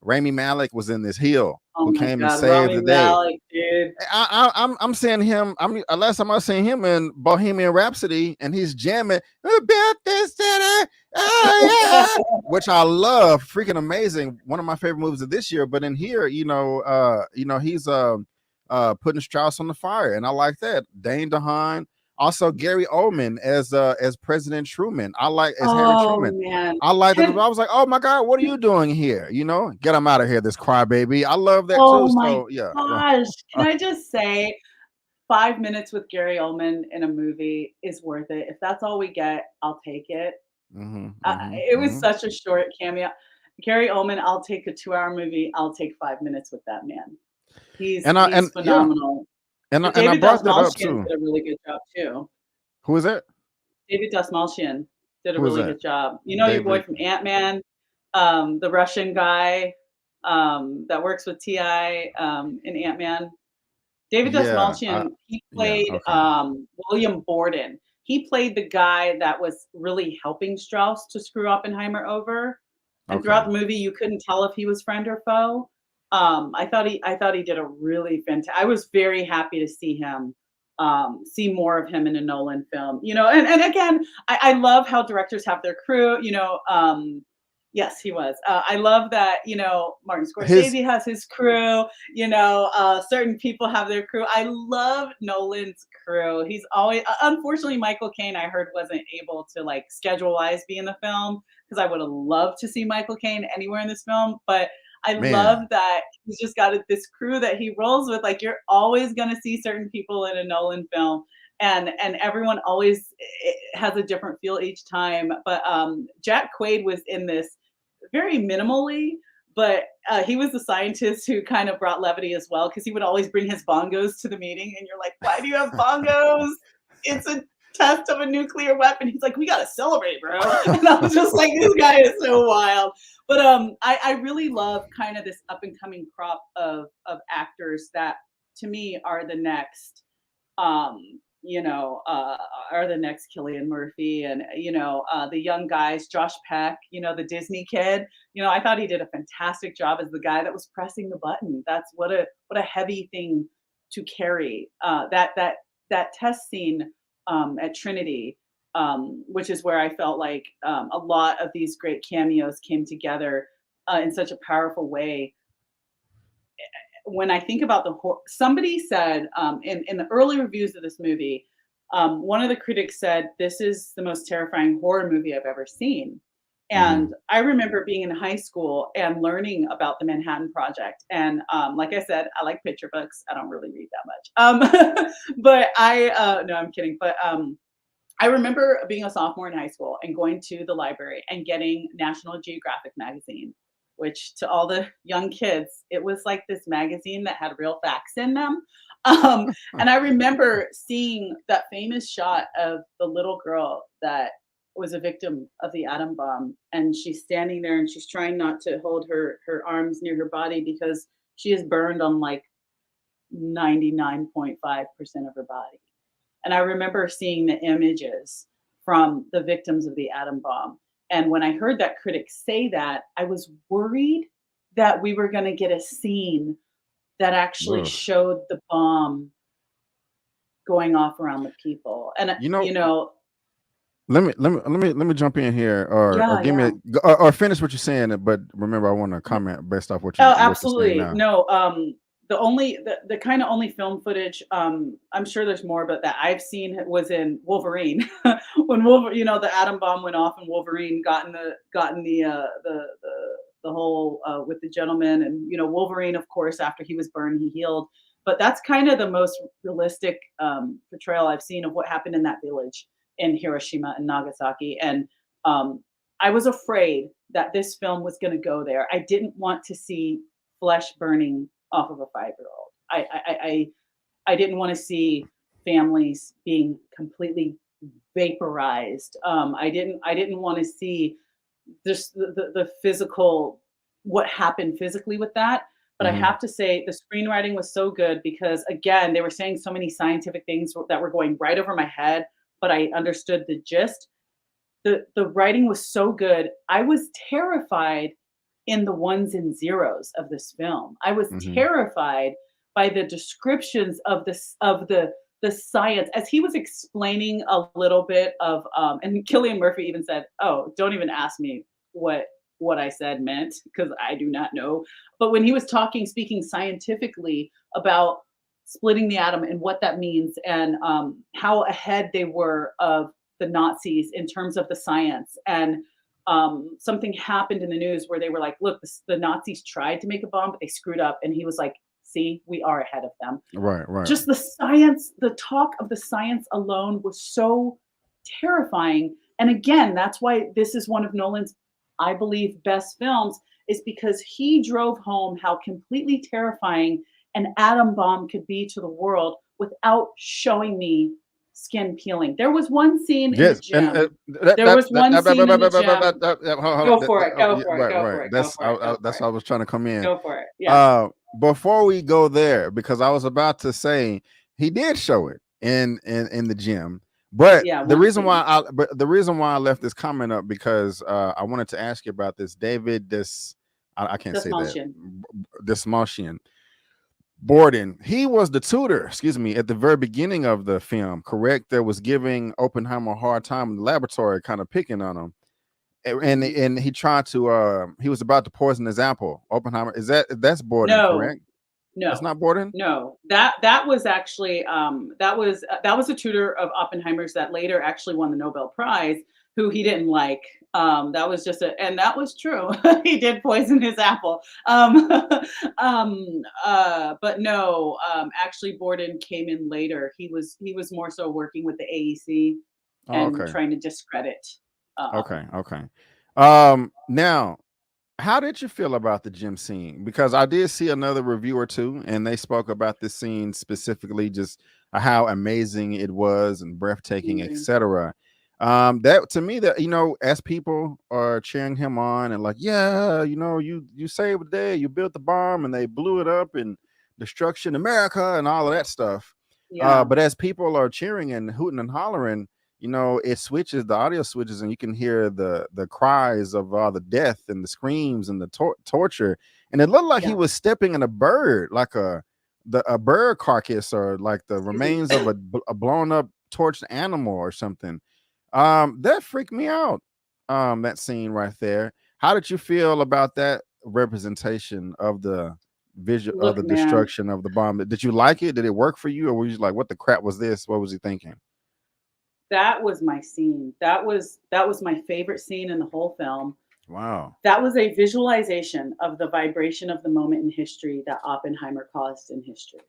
Rami Malek was in this heel Oh who my came and God, saved Rami the day. Malek, dude. I'm seeing him. Last time I seen him in Bohemian Rhapsody, and he's jamming about this city, oh yeah, which I love, freaking amazing. One of my favorite movies of this year. But in here, he's putting Strauss on the fire, and I like that. Dane DeHaan, also Gary Oldman as President Truman. I like as Harry Oh Truman. man. I like that. I Can was like, oh my God, what are you doing here? Get him out of here, this crybaby. I love that too. Oh my So yeah, yeah. gosh. Can I just say 5 minutes with Gary Oldman in a movie is worth it. If that's all we get, I'll take it. Mm-hmm, Uh, mm-hmm, it was mm-hmm. such a short cameo. Gary Oldman, I'll take a 2-hour movie. I'll take 5 minutes with that man. And He's yeah, phenomenal. and But I David brought that up Dastmalchian too. did a really good job too. Who is that? David Dastmalchian did a Who is really that? good job. You know your boy David. from Ant-Man, the Russian guy, that works with T.I., in Ant-Man? David Yeah. Dastmalchian, he Yeah. played, Okay. William Borden. He played the guy that was really helping Strauss to screw Oppenheimer over, and Okay. throughout the movie, you couldn't tell if he was friend or foe. I thought he did a really fantastic. I was very happy to see him, see more of him in a Nolan film, and again, I love how directors have their crew, yes, he was. I love that, Martin His Scorsese has his crew, certain people have their crew. I love Nolan's crew. He's always, unfortunately, Michael Caine, I heard, wasn't able to like schedule wise be in the film because I would have loved to see Michael Caine anywhere in this film. But I love man. that he's just got this crew that he rolls with. Like you're always gonna see certain people in a Nolan film, and everyone always has a different feel each time. But Jack Quaid was in this very minimally, but he was the scientist who kind of brought levity as well because he would always bring his bongos to the meeting, and you're like, "Why do you have bongos? It's a test of a nuclear weapon." He's like, "We gotta celebrate, bro." And I was just like, "This guy is so wild." But I really love kind of this up and coming crop of actors that to me are the next um, are the next Killian Murphy and the young guys, Josh Peck, the Disney kid. I thought he did a fantastic job as the guy that was pressing the button. That's what a heavy thing to carry. That test scene at Trinity, which is where I felt like a lot of these great cameos came together in such a powerful way. When I think about somebody said in the early reviews of this movie, one of the critics said, "This is the most terrifying horror movie I've ever seen." Mm-hmm. And I remember being in high school and learning about the Manhattan Project. And like I said, I like picture books. I don't really read that much. But no, I'm kidding. But I remember being a sophomore in high school and going to the library and getting National Geographic magazine, which to all the young kids, it was like this magazine that had real facts in them. And I remember seeing that famous shot of the little girl that was a victim of the atom bomb. And she's standing there and she's trying not to hold her arms near her body because she is burned on like 99.5% of her body. And I remember seeing the images from the victims of the atom bomb. And when I heard that critic say that, I was worried that we were going to get a scene that actually Ugh. showed the bomb going off around the people. And You know, let me jump in here, or yeah, give me yeah. or finish what you're saying. But remember, I want to comment based off Oh, what you're saying absolutely. now. No, the kind of only film footage, I'm sure there's more, but that I've seen was in Wolverine. When Wolverine, the atom bomb went off and Wolverine got in the whole with the gentleman, and Wolverine, of course, after he was burned, he healed. But that's kind of the most realistic portrayal I've seen of what happened in that village in Hiroshima and Nagasaki. And I was afraid that this film was going to go there. I didn't want to see flesh burning off of a 5-year-old. I didn't want to see families being completely vaporized. I didn't want to see just the physical, what happened physically with that. But I Hmm. have to say the screenwriting was so good because again, they were saying so many scientific things that were going right over my head, but I understood the gist. The writing was so good. I was terrified in the ones and zeros of this film. I was Hmm. terrified by the descriptions of the science as he was explaining a little bit of and Killian Murphy even said, "Oh, don't even ask me what I said meant because I do not know." But when he was speaking scientifically about splitting the atom and what that means and how ahead they were of the Nazis in terms of the science and something happened in the news where they were like, look, the Nazis tried to make a bomb, but they screwed up. And he was like, see, we are ahead of them. Right, right. Just the science, the talk of the science alone was so terrifying. And again, that's why this is one of Nolan's, I believe, best films, is because he drove home how completely terrifying an atom bomb could be to the world without showing me skin peeling. There was one scene in the Yes, and gym. There was one scene in the gym. hold Go on, for it. Go yeah, for it. right, Go right. for it. Go for it. Go for That's it. how I was trying to come in. Go for it. Yeah. Before we go there, because I was about to say he did show it in the gym, but Yeah. One scene. the reason why I left this comment up because I wanted to ask you about this David I can't say that Desmalchian. Desmalchian Borden. He was the tutor, excuse me, at the very beginning of the film, correct? That was giving Oppenheimer a hard time in the laboratory, kind of picking on him. Mhm. And he tried to he was about to poison his apple. Oppenheimer, that's Borden, No, correct? That's no, not Borden? no. That was actually that was a tutor of Oppenheimer's that later actually won the Nobel Prize, who he didn't like. That was and that was true. He did poison his apple. But no, actually Borden came in later. He was more so working with the AEC Oh, and okay. trying to discredit. Okay, okay. Now, how did you feel about the gym scene? Because I did see another review or two, and they spoke about this scene specifically, just how amazing it was and breathtaking, Mhm. etc. That to me, that as people are cheering him on and like, yeah, you saved the day, you built the bomb, and they blew it up, and destruction, America, and all of that stuff. Yeah, But as people are cheering and hooting and hollering, it switches, the audio switches, and you can hear the cries of all the death and the screams and the torture, and it looked like he yeah. was stepping in a bird, like a bird carcass, or like the Excuse me. remains of a blown up torched animal or something. That freaked me out. That scene right there. How did you feel about that representation of the visual of the Look, man, destruction of the bomb? Did you like it? Did it work for you, or were you like, what the crap was this? What was he thinking? that was my scene. That was my favorite scene in the whole film. Wow. That was a visualization of the vibration of the moment in history that Oppenheimer caused in history.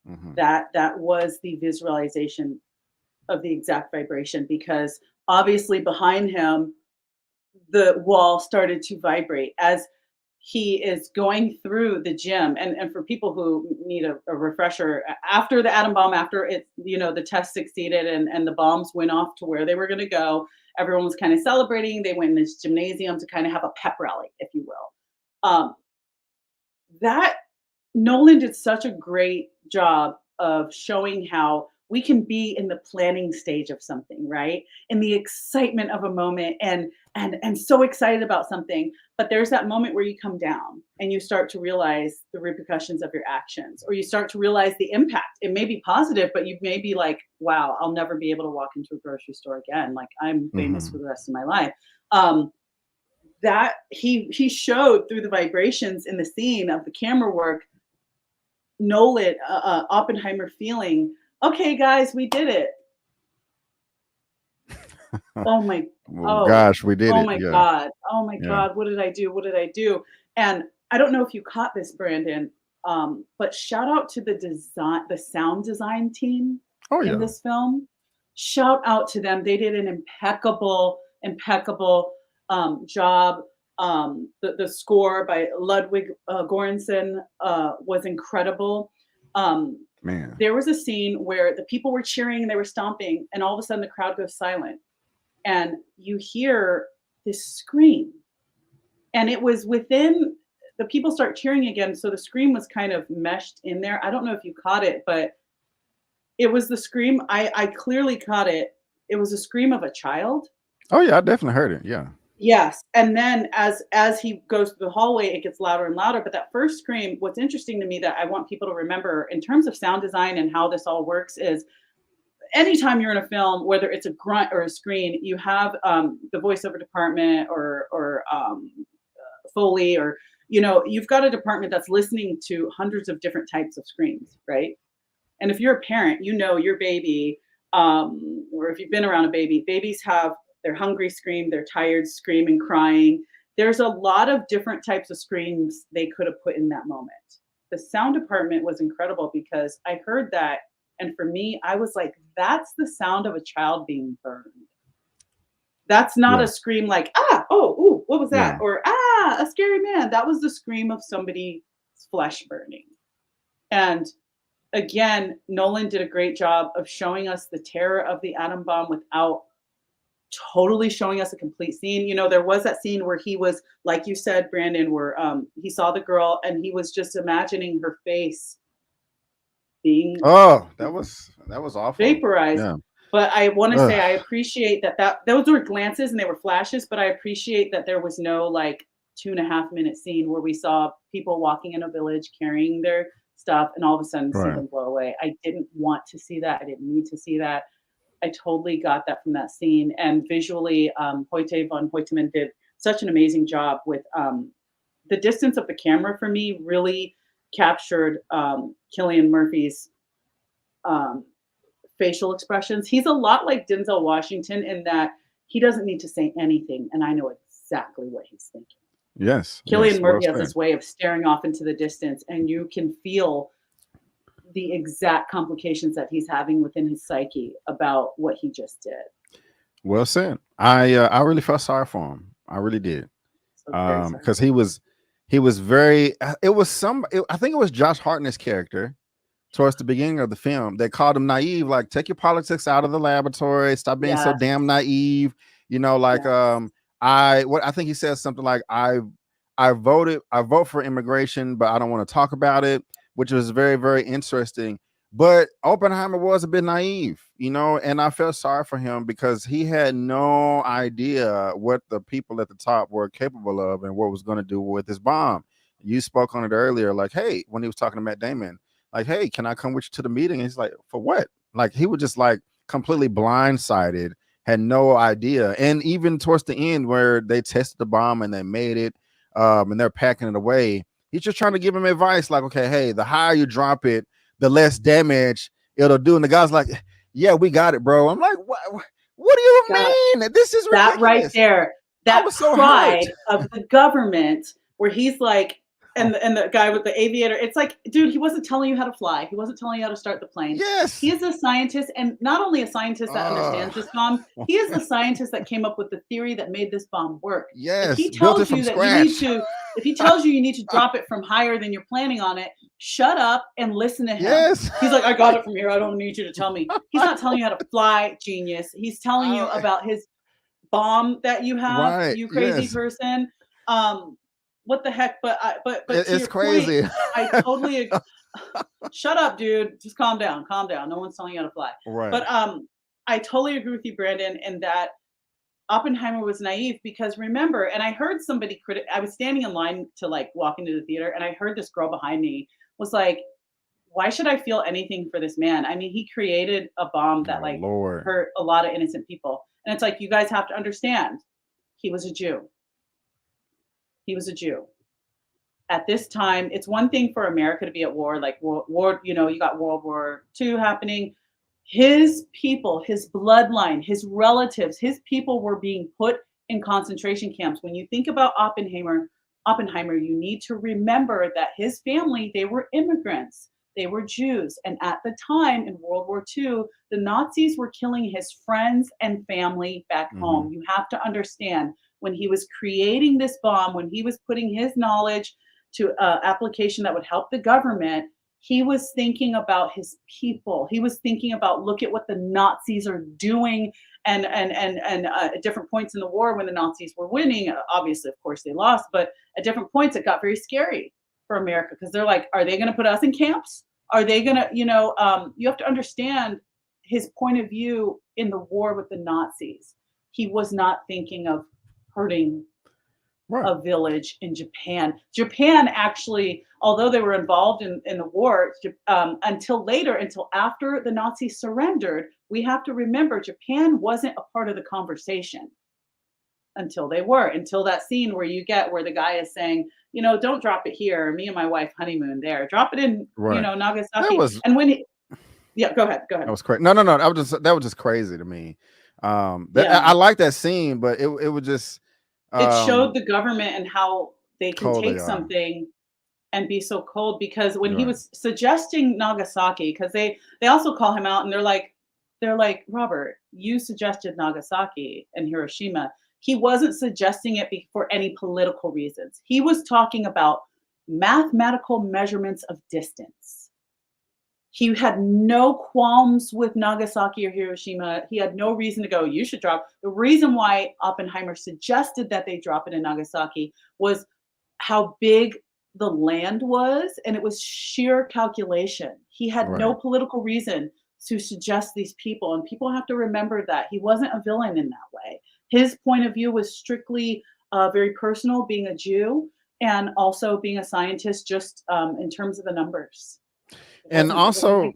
Hmm. That was the visualization of the exact vibration because obviously behind him the wall started to vibrate as he is going through the gym. And for people who need a refresher, after the atom bomb, after the test succeeded and the bombs went off to where they were going to go, everyone was kind of celebrating. They went in this gymnasium to kind of have a pep rally, if you will. That Nolan did such a great job of showing how we can be in the planning stage of something, right? In the excitement of a moment and so excited about something, but there's that moment where you come down and you start to realize the repercussions of your actions, or you start to realize the impact. It may be positive, but you may be like, wow, I'll never be able to walk into a grocery store again. Like I'm famous for Hmm. the rest of my life. Um, that he showed through the vibrations in the scene of the camera work Nolan, Oppenheimer feeling, okay, guys, we did it. Oh my, Well, oh, gosh, we did oh it. my Yeah. God. Oh my Yeah. God. What did I do? What did I do? And I don't know if you caught this, Brandon, but shout out to the sound design team Oh in yeah. this film. Shout out to them. They did an impeccable job. The score by Ludwig Göransson was incredible. Um, Man. there was a scene where the people were cheering and they were stomping, and all of a sudden the crowd goes silent and you hear this scream. And it was within the people start cheering again. So the scream was kind of meshed in there. I don't know if you caught it, but it was the scream. I clearly caught it. It was a scream of a child. Oh yeah, I definitely heard it. Yeah. Yes. And then as he goes through the hallway, it gets louder and louder. But that first scream, what's interesting to me that I want people to remember in terms of sound design and how this all works is anytime you're in a film, whether it's a grunt or a screen, you have the voiceover department or Foley, or you've got a department that's listening to hundreds of different types of screams, right? And if you're a parent, your baby, or if you've been around a baby, babies have their hungry scream, their tired scream and crying. There's a lot of different types of screams they could have put in that moment. The sound department was incredible because I heard that, and for me, I was like, that's the sound of a child being burned. That's not Yeah. a scream like, ah, oh, ooh, what was that? Yeah. Or, ah, a scary man. That was the scream of somebody's flesh burning. And again, Nolan did a great job of showing us the terror of the atom bomb without totally showing us a complete scene. There was that scene where he was, like you said, Brandon, where he saw the girl and he was just imagining her face being Oh, that was awful. vaporized. Yeah. But I want to say Ugh. I appreciate that those were glances and they were flashes, but I appreciate that there was no like 2.5 minute scene where we saw people walking in a village carrying their stuff and all of a sudden see Right. them blow away. I didn't want to see that. I didn't need to see that. I totally got that from that scene. And visually, Hoyte von Hoyteman did such an amazing job with the distance of the camera for me really captured Cillian Murphy's um, facial expressions. He's a lot like Denzel Washington in that he doesn't need to say anything, and I know exactly what he's thinking. Yes. Cillian Yes. Well Murphy has said. this way of staring off into the distance, and you can feel the exact complications that he's having within his psyche about what he just did. Well said. I really felt sorry for him. I really did. So very sorry. Because he was very. It was I think it was Josh Hartnett's character towards the beginning of the film that called him naive. Like, take your politics out of the laboratory. Stop being so Yes. damn naive. Like Yes. I think he says something like I vote for immigration, but I don't want to talk about it, which was very, very interesting. But Oppenheimer was a bit naive, and I felt sorry for him because he had no idea what the people at the top were capable of and what was going to do with this bomb. You spoke on it earlier, like, hey, when he was talking to Matt Damon, like, hey, can I come with you to the meeting? And he's like, for what? Like, he was just like completely blindsided, had no idea. And even towards the end where they tested the bomb and they made it, and they're packing it away, he's just trying to give him advice, like, okay, hey, the higher you drop it, the less damage it'll do. And the guy's like, yeah, we got it, bro. I'm like, what do you God, mean? This is that right ridiculous. there, I that was so hurt. pride of the government where he's like, and the guy with the aviator, it's like, dude, he wasn't telling you how to fly. He wasn't telling you how to start the plane. Yes. He is a scientist, and not only a scientist that understands this bomb, he is the scientist that came up with the theory that made this bomb work. Yes. If he Built it tells from you that you need scratch. to, if he tells you you need to drop it from higher than you're planning on it, shut up and listen to him. Yes. He's like, I got it from here. I don't need you to tell me. He's not telling you how to fly, genius. He's telling you about his bomb that you have, Right. you crazy Yes. person. What the heck? But to It's your crazy. point, I totally shut up, dude. Just calm down, calm down. No one's telling you how to fly. Right. But I totally agree with you, Brandon, in that Oppenheimer was naive because remember, and I heard somebody I was standing in line to like walk into the theater, and I heard this girl behind me was like, "Why should I feel anything for this man? I mean, he created a bomb that Oh, like Lord. hurt a lot of innocent people." And it's like, you guys have to understand, he was a Jew. He was a Jew. at this time, it's one thing for America to be at war, like war, you got World War II happening. His people, his bloodline, his relatives, his people were being put in concentration camps. When you think about Oppenheimer, you need to remember that his family, they were immigrants. They were Jews. And at the time in World War II, the Nazis were killing his friends and family back home. You have to understand, when he was creating this bomb, when he was putting his knowledge to application that would help the government, he was thinking about his people. He was thinking about, look at what the Nazis are doing, and at different points in the war when the Nazis were winning, obviously, of course, they lost, but at different points it got very scary for America, because they're like, are they going to put us in camps? Are they going to, you have to understand his point of view in the war with the Nazis. He was not thinking of hurting a village in Japan. Japan actually, although they were involved in the war, until after the Nazis surrendered, we have to remember Japan wasn't a part of the conversation until that scene where the guy is saying, don't drop it here. Me and my wife honeymoon there. Drop it in, Nagasaki. Go ahead. That was crazy. No. That was just crazy to me. I like that scene, but it was just. It showed the government and how they can take something and be so cold, because when he was suggesting Nagasaki, because they also call him out and they're like, Robert, you suggested Nagasaki and Hiroshima. He wasn't suggesting it for any political reasons. He was talking about mathematical measurements of distance. He had no qualms with Nagasaki or Hiroshima. He had no reason to go, you should drop. The reason why Oppenheimer suggested that they drop it in Nagasaki was how big the land was, and it was sheer calculation. He had no political reason to suggest these people, and people have to remember that. He wasn't a villain in that way. His point of view was strictly very personal, being a Jew, and also being a scientist, just in terms of the numbers. And also,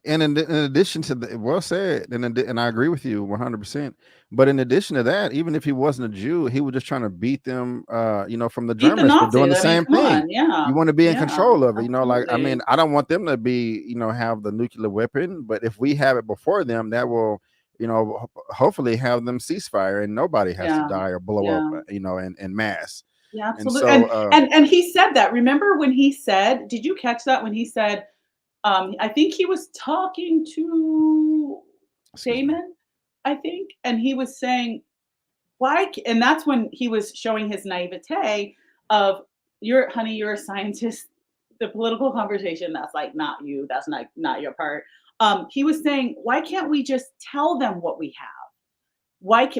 and in addition to the, well said, and I agree with you 100%. But in addition to that, even if he wasn't a Jew, he was just trying to beat them, from the Germans for doing the same thing. You want to be in control of it, I mean, I don't want them to be, have the nuclear weapon, but if we have it before them, that will, hopefully have them ceasefire and nobody has to die or blow up, in mass. Yeah, absolutely. And he said that. Remember when he said, did you catch that when he said, I think he was talking to Damon, I think, and he was saying, why? And that's when he was showing his naivete of, you're a scientist. The political conversation, that's like not you. That's not your part. He was saying, why can't we just tell them what we have?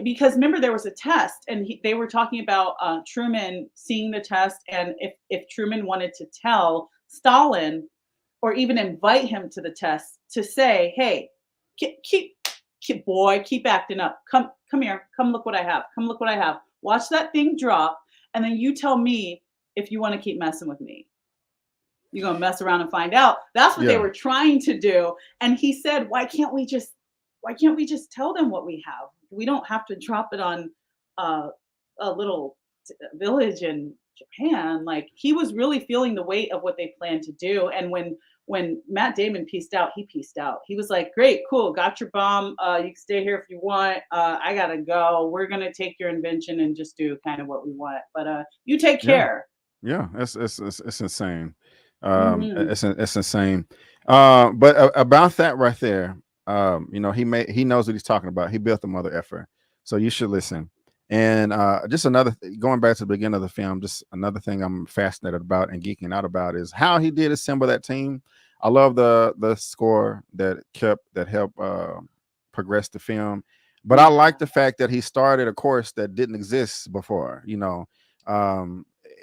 Because remember there was a test, and they were talking about Truman seeing the test, and if Truman wanted to tell Stalin or even invite him to the test to say, hey, keep acting up. Come here. Come look what I have. Come look what I have. Watch that thing drop, and then you tell me if you want to keep messing with me. You're going to mess around and find out. That's what they were trying to do. And he said, why can't we just tell them what we have? We don't have to drop it on a little village in Japan. Like, he was really feeling the weight of what they planned to do. And when Matt Damon pieced out, he pieced out. He was like, great, cool, got your bomb. You can stay here if you want. I got to go. We're going to take your invention and just do kind of what we want. But you take care. Yeah, it's insane. It's insane. But about that right there, he knows what he's talking about. He built the mother effer. So you should listen. And just going back to the beginning of the film, just another thing I'm fascinated about and geeking out about is how he did assemble that team. I love the score that helped progress the film, but I like the fact that he started a course that didn't exist before.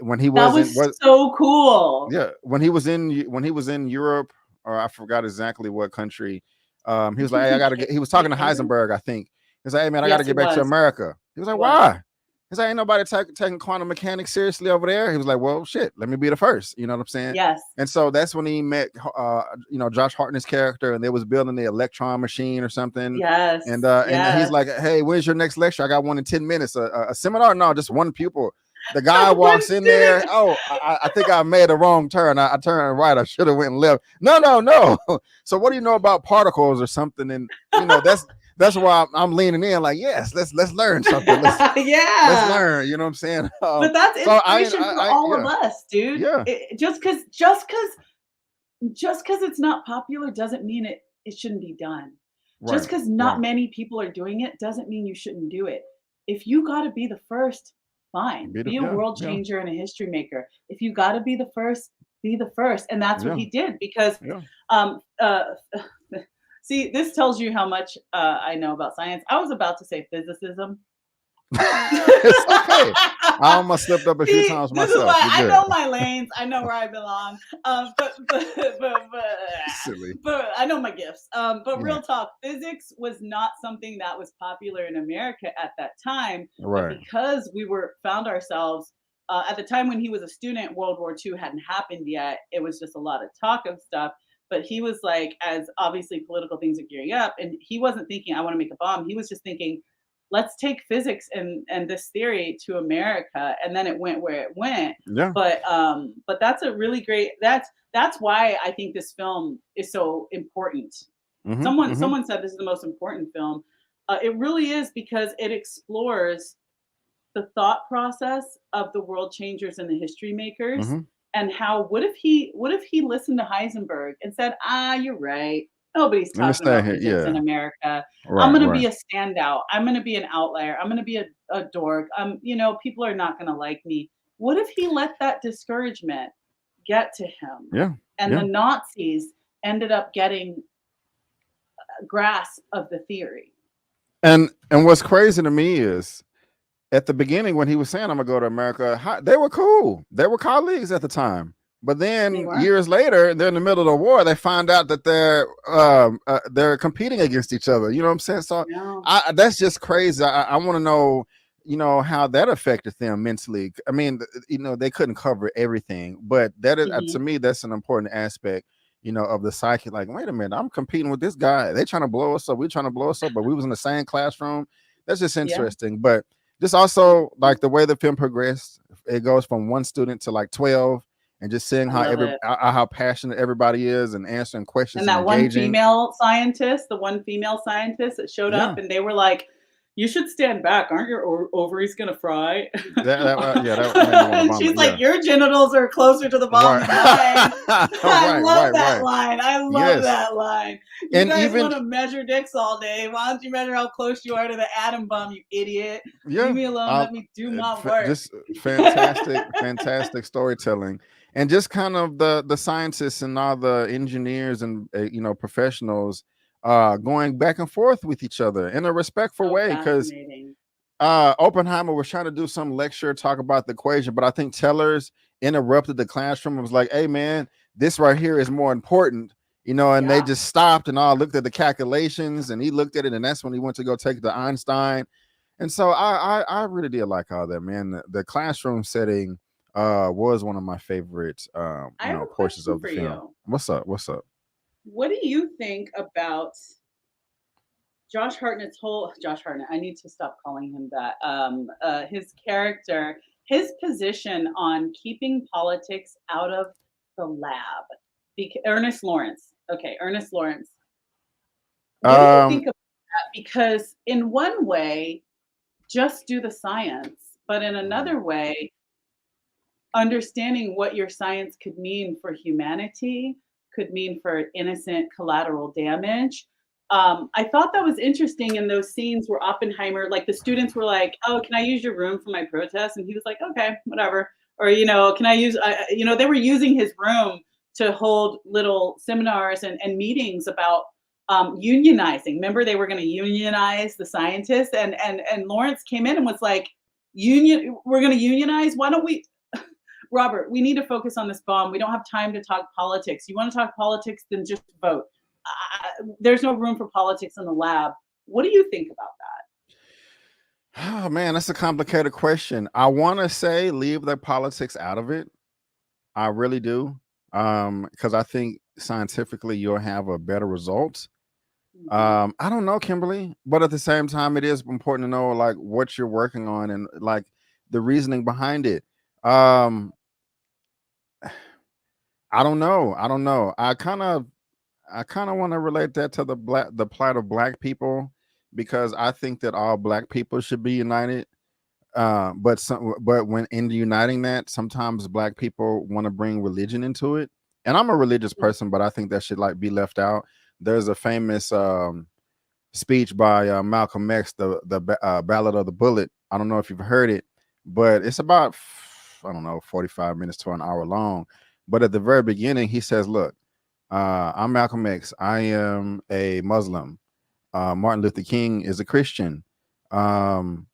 When he was so cool. Yeah, when he was in Europe, or I forgot exactly what country. He was like, hey, he was talking to Heisenberg, I think. He's like, hey man, I got to get back to America. He was like, why? He's like, ain't nobody taking quantum mechanics seriously over there. He was like, well, shit, let me be the first. You know what I'm saying? Yes. And so that's when he met, Josh Hartnett's character, and they was building the electron machine or something. Yes. And he's like, hey, when's your next lecture? I got one in 10 minutes. A seminar? No, just one pupil. The guy One walks in there. student. Oh, I think I made a wrong turn. I turned right. I should have went left. No, no, no. So what do you know about particles or something? And that's why I'm leaning in. Like, yes, let's learn something. Let's Yeah. learn. You know what I'm saying? But that's So I, inspiration for I all of yeah, us, dude. yeah, Just because it's not popular doesn't mean it shouldn't be done. Just right, because not right. many people are doing it doesn't mean you shouldn't do it. If you got to be the first, fine. Be a Yeah, world yeah, changer and a history maker. If you got to be the first, and that's what yeah, he did because yeah. um uh see, this tells you how much I know about science. I was about to say physicism. It's okay. I almost slipped up a few See, times this is myself. why You're I good. know my lanes. I know where I belong. But Silly. but I know my gifts. But Yeah. real talk, physics was not something that was popular in America at that time. But Right. because we found ourselves at the time when he was a student, World War II hadn't happened yet. It was just a lot of talk of stuff. But he was like, as obviously political things are gearing up, and he wasn't thinking, I want to make a bomb. He was just thinking, let's take physics and this theory to America, and then it went where it went. Yeah. But that's a really great. That's why I think this film is so important. Mm-hmm. Mm-hmm. Someone said this is the most important film. It really is because it explores the thought process of the world changers and the history makers, Mm-hmm. and how what if he listened to Heisenberg and said, you're right, nobody's Let me talking stay about here. physics in Yeah. America. I'm Right. going to Right. be a standout, I'm going to be an outlier, I'm going to be a dork, people are not going to like me. What if he let that discouragement get to him, Yeah. and the Yeah. Nazis ended up getting a grasp of the theory? And what's crazy to me is at the beginning when he was saying I'm gonna go to America, they were cool. They were colleagues at the time. But They then weren't. years later, they're in the middle of the war. They find out that they're competing against each other. You know what I'm saying? So No. that's just crazy. I want to know, how that affected them mentally. I mean, they couldn't cover everything, but that is to Hmm. me that's an important aspect, of the psyche. Like, wait a minute, I'm competing with this guy. They trying to blow us up. We trying to blow us up, but we was in the same classroom. That's just Yeah. interesting. But just also like the way the film progressed, it goes from one student to like 12, and just seeing I how love it. how passionate everybody is and answering questions And and that one engaging. female scientist, the one female scientist that showed Yeah, up, and they were like, "You should stand back. Aren't your ovaries gonna fry?" yeah, that made me want to And vomit. she's like, Yeah, "Your genitals are closer to the bottom right, than mine." I right, love right, that right. line. I love Yes, that line. You and guys even want to measure dicks all day. Why don't you measure how close you are to the atom bomb, you idiot? Leave yeah, me alone. Let me do my work. just fantastic, fantastic storytelling, and just kind of the scientists and all the engineers and professionals going back and forth with each other in a respectful So way. Because fascinating. Oppenheimer was trying to do some lecture, talk about the equation, but I think Tellers interrupted the classroom and was like, "Hey, man, this right here is more important." And they Yeah. just stopped and all looked at the calculations, and he looked at it, and that's when he went to go take it to Einstein. And so I really did like all that, man. The classroom setting was one of my favorite I have a portions question of the for film. you. What's up? What's up? What do you think about Josh Hartnett, I need to stop calling him that. His character, his position on keeping politics out of the lab. Ernest Lawrence. Okay, Ernest Lawrence. What do you Um, think of that? Because in one way, just do the science, but in mhm. another way, understanding what your science could mean for humanity, could mean for innocent collateral damage. I thought that was interesting in those scenes where Oppenheimer, like the students were like, "Oh, can I use your room for my protest?" And he was like, "Okay, whatever." Or "Can I use?" They were using his room to hold little seminars and meetings about unionizing. Remember, they were going to unionize the scientists, and Lawrence came in and was like, "Union, we're going to unionize. Why don't we?" Robert, we need to focus on this bomb. We don't have time to talk politics. You want to talk politics, then just vote. There's no room for politics in the lab. What do you think about Oh man, that's a complicated question. I want to say leave the politics out of it. I really do. Because I think scientifically you'll have a better result. that? Hmm. I don't know, Kimberly, but at the same time, it is important to know like what you're working on and like the reasoning behind it. Um, I don't know. I don't know. I kind of want to relate that to the plight of black people, because I think that all black people should be united. But when in uniting that, sometimes black people want to bring religion into it. And I'm a religious person, but I think that should like be left out. There's a famous speech by Malcolm X, the Ballad of the Bullet. I don't know if you've heard it, but it's about, I don't know, 45 minutes to an hour long. But at the very beginning, he says, "Look, I'm Malcolm X. I am a Muslim. Martin Luther King is a Christian. Um,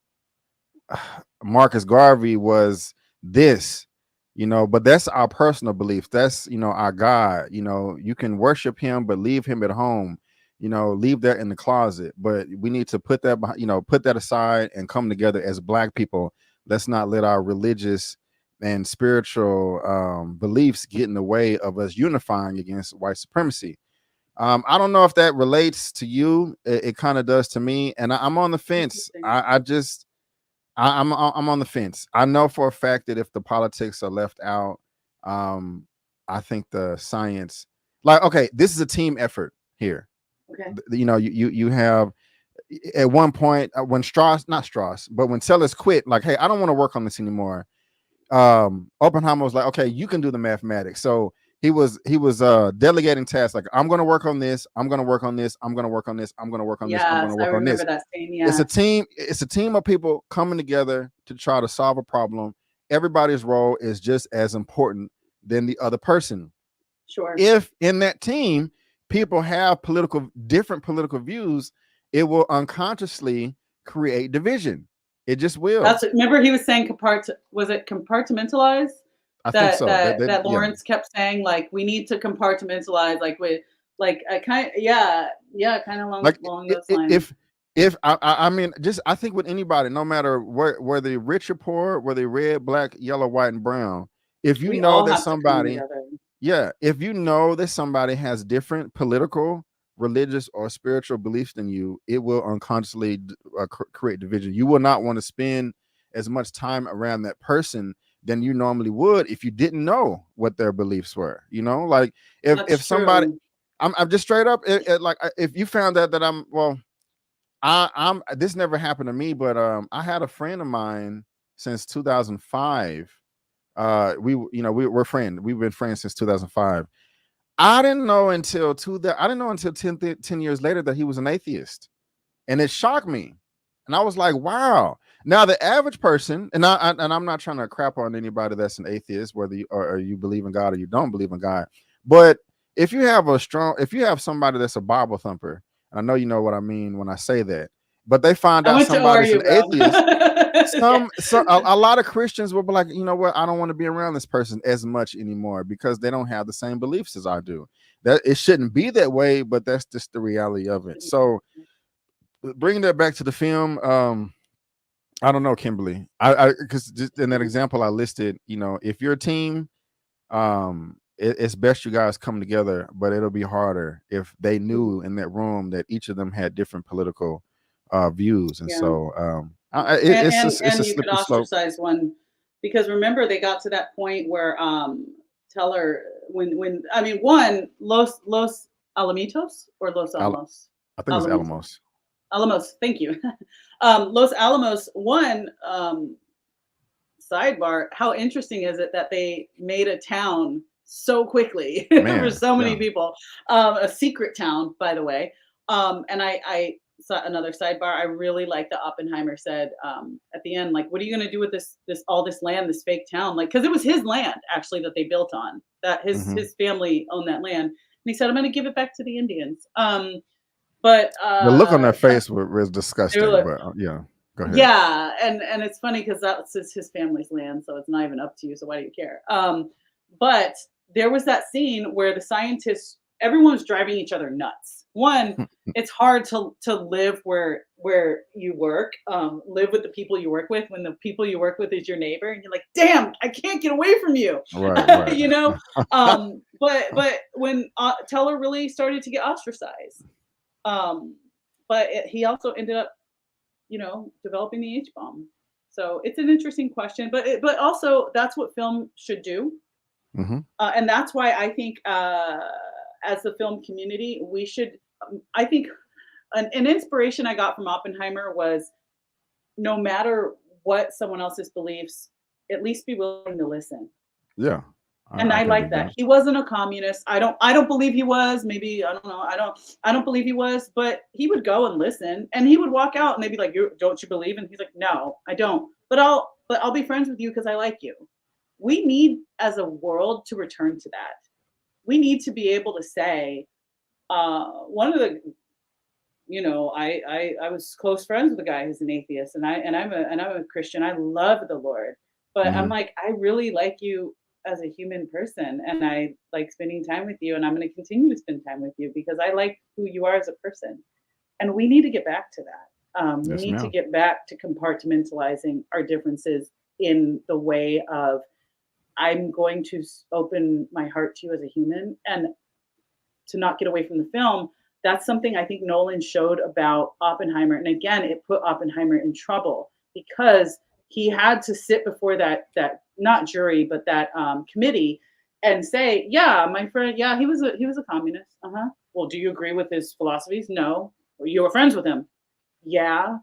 Marcus Garvey was this, but that's our personal beliefs. That's, our God. You can worship him, but leave him at home. Leave that in the closet. But we need to put that behind, put that aside and come together as black people. Let's not let our religious and spiritual beliefs get in the way of us unifying against white supremacy." I don't know if that relates to you. It kind of does to me, and I'm on the fence. I'm on the fence. I know for a fact that if the politics are left out, um, I think the science, like, okay, this is a team effort here. Okay. You have at one point when not Strauss, but when Sellers quit, like, hey, I don't want to work on this anymore. Oppenheimer was like, okay, you can do the mathematics. So he was delegating tasks, like, I'm going to work on this, I'm going to work on this, I'm going to work on this, I'm going to work on this, I'm going Yes, to I work on remember this. that scene. It's Yeah. a team. It's a team of people coming together to try to solve a problem. Everybody's role is just as important than the other person. Sure. If in that team people have different political views, it will unconsciously create division. It just will. Remember he was saying was it compartmentalize? I think That so. that that Yeah. Lawrence kept saying, like, we need to compartmentalize, like, with, like, I kind yeah, kind of along Like, along those lines. if I mean, just, I think with anybody, no matter where they rich or poor, whether red, black, yellow, white, and brown, if you We know all that have to come somebody, together. yeah, if you know that somebody has different political, religious, or spiritual beliefs than you, it will unconsciously create division. You will not want to spend as much time around that person than you normally would if you didn't know what their beliefs were. Like, if That's somebody, true. I'm just straight up, like, if you found out that I'm, well, I'm this never happened to me, but I had a friend of mine since 2005. We're friends. We've been friends since 2005. I didn't know until 10 years later that he was an atheist, and it shocked me. And I was like, wow. Now the average person, and I'm not trying to crap on anybody that's an atheist, whether you believe in God or you don't believe in God, but if you have somebody that's a Bible thumper, and I know you know what I mean when I say that, but they find I out went to somebody's ORU, an bro. atheist, Yeah. a lot of Christians will be like, you know what, I don't want to be around this person as much anymore because they don't have the same beliefs as I do. That it shouldn't be that way, but that's just the reality of it. So bringing that back to the film, I don't know, Kimberly. I because just in that example I listed, if you're a team, it's best you guys come together, but it'll be harder if they knew in that room that each of them had different political views, and Yeah. so And it's a you could slippery slope. ostracize one, because remember they got to that point where Teller, when I mean, one, Los Alamitos or Los Al- Alamos? I think it's Alamitos. Alamos. Alamos, thank you. Los Alamos, one, sidebar, how interesting is it that they made a town so quickly for Man, so many yeah. people? A secret town, by the way. And I saw another sidebar. I really like that Oppenheimer said at the end, like, what are you going to do with this land, this fake town? Like, because it was his land actually that they built on. That Hmm. his family owned that land, and he said, I'm going to give it back to the Indians. But The look on their face was disgusting, they but yeah, go ahead. yeah, and it's funny because that's his family's land, so it's not even up to you. So why do you care? But there was that scene where the scientists, everyone was driving each other nuts. One, it's hard to live where you work, live with the people you work with when the people you work with is your neighbor, and you're like, damn, I can't get away from you, Right, right. you know. But when Teller really started to get ostracized, um, but he also ended up, developing the H bomb. So it's an interesting question, but also that's what film should do, Hmm. and that's why I think as the film community, we should. I think an inspiration I got from Oppenheimer was no matter what someone else's beliefs, at least be willing to listen. Yeah, And I I can like dig that. that. He wasn't a communist. I don't believe he was. Maybe I don't know. I don't believe he was, but he would go and listen and he would walk out and they'd be like, "You don't you believe?" And he's like, "No, I don't. But I'll be friends with you because I like you." We need as a world to return to that. We need to be able to say, one of the I was close friends with a guy who's an atheist, and I'm a Christian. I love the Lord, but I'm Hmm. like, I really like you as a human person, and I like spending time with you, and I'm going to continue to spend time with you because I like who you are as a person, and we need to get back to that. We Yes, need to ma'am. get back to compartmentalizing our differences in the way of I'm going to open my heart to you as a human, and to not get away from the film, that's something I think Nolan showed about Oppenheimer. And again, it put Oppenheimer in trouble because he had to sit before that not jury, but that committee and say, yeah, my friend, yeah, he was a communist. Uh-huh. Well, do you agree with his philosophies? No. Well, you were friends with him. Yeah.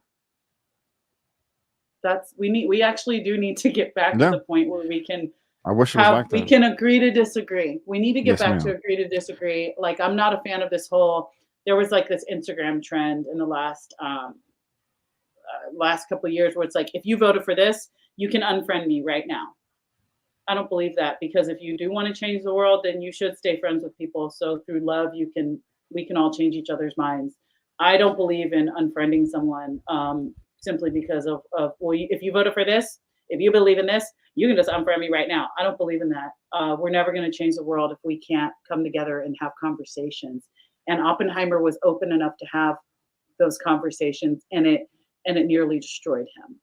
We actually do need to get back to Yeah, the point where we can I wish it was like we that. can agree to disagree. We need to get Yes, back to ma'am. agree to disagree. Like I'm not a fan of this whole there was like this Instagram trend in the last couple of years where it's like if you voted for this, you can unfriend me right now. I don't believe that because if you do want to change the world, then you should stay friends with people. So through love, we can all change each other's minds. I don't believe in unfriending someone simply because of well, if you voted for this, if you believe in this, you can just unfriend me right now. I don't believe in that. We're never going to change the world if we can't come together and have conversations. And Oppenheimer was open enough to have those conversations, and it nearly destroyed him.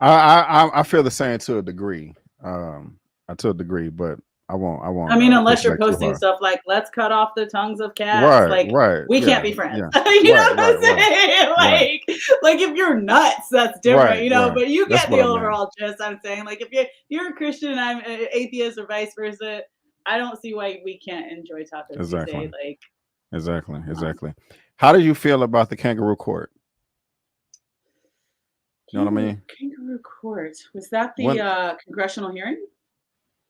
I feel the same to a degree. To a degree, but I I won't mean, push unless it you're back too posting hard. stuff like "Let's cut off the tongues of cats," Right, like right, we can't yeah, be friends. yeah, You know right, what right, I'm right, saying? right, Like if you're nuts, that's different, right, you know. right. But you That's get what the I meant. overall gist. I'm saying, like if you're a Christian and I'm an atheist or vice versa, I don't see why we can't enjoy tacos Exactly, Tuesday. Like, exactly, come on. exactly. How do you feel about the kangaroo court? You know what I mean? Kangaroo Court, was that the When congressional hearing?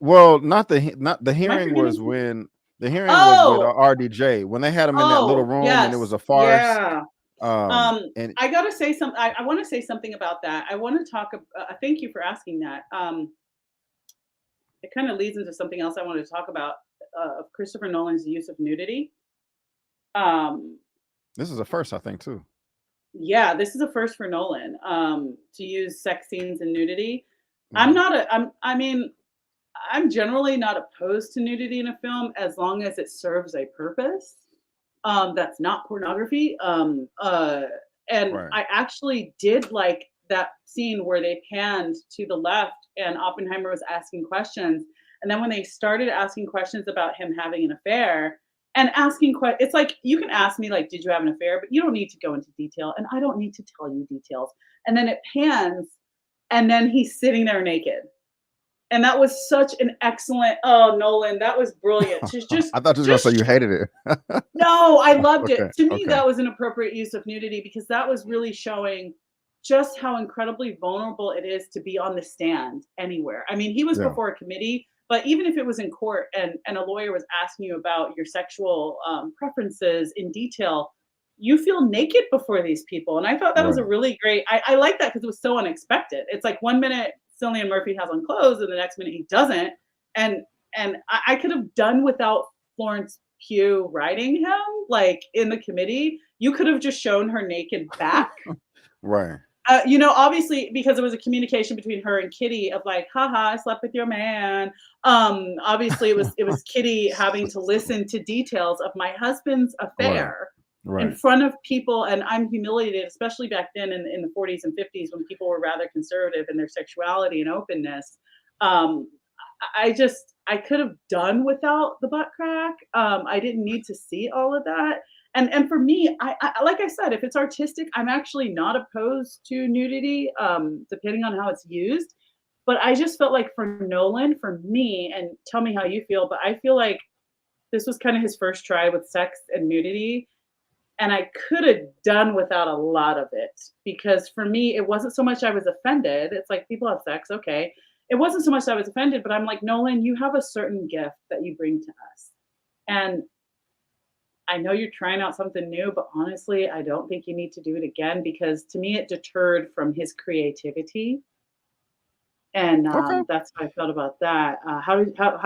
Well, not the Am I hearing was forgetting? when the hearing was with Oh, RDJ when they had him in that little oh, room and it was yes, a farce. yeah. And I gotta say something. I want to say something about that. I want to talk. Thank you for asking that. It kind of leads into something else I wanted to talk about of Christopher Nolan's use of nudity. Um, this is a first, I think, too. yeah, this is a first for Nolan to use sex scenes and nudity. I'm Hmm. not a. I'm. I mean, I'm generally not opposed to nudity in a film as long as it serves a purpose. That's not pornography. And Right. I actually did like that scene where they panned to the left and Oppenheimer was asking questions. And then when they started asking questions about him having an affair and asking it's like you can ask me like, did you have an affair? But you don't need to go into detail, and I don't need to tell you details. And then it pans, and then he's sitting there naked. And that was such an excellent oh, Nolan, that was brilliant. I thought you were gonna say Just you hated it. no, I loved Okay, it. To me, okay. that was an appropriate use of nudity because that was really showing just how incredibly vulnerable it is to be on the stand anywhere. I mean, he was Yeah, before a committee, but even if it was in court and a lawyer was asking you about your sexual preferences in detail, you feel naked before these people. And I thought that was a right. really great, I like that because it was so unexpected. It's like 1 minute Cillian Murphy has on clothes and the next minute he doesn't. And I could have done without Florence Pugh writing him, like in the committee. You could have just shown her naked back. Right. Obviously because it was a communication between her and Kitty of like, haha, I slept with your man. Obviously it was Kitty having to listen to details of my husband's Right. affair in Right. front of people, and I'm humiliated, especially back then in the 40s and 50s when people were rather conservative in their sexuality and openness. Um, I could have done without the butt crack. I didn't need to see all of that. And for me, I like I said, if it's artistic, I'm actually not opposed to nudity, depending on how it's used. But I just felt like for Nolan, for me, and tell me how you feel, but I feel like this was kind of his first try with sex and nudity, and I could have done without a lot of it because for me, it wasn't so much I was offended. It's like people have sex, okay. It wasn't so much that I was offended, but I'm like, Nolan, you have a certain gift that you bring to us. And I know you're trying out something new, but honestly, I don't think you need to do it again because to me, it deterred from his creativity. And Okay. that's how I felt about that. How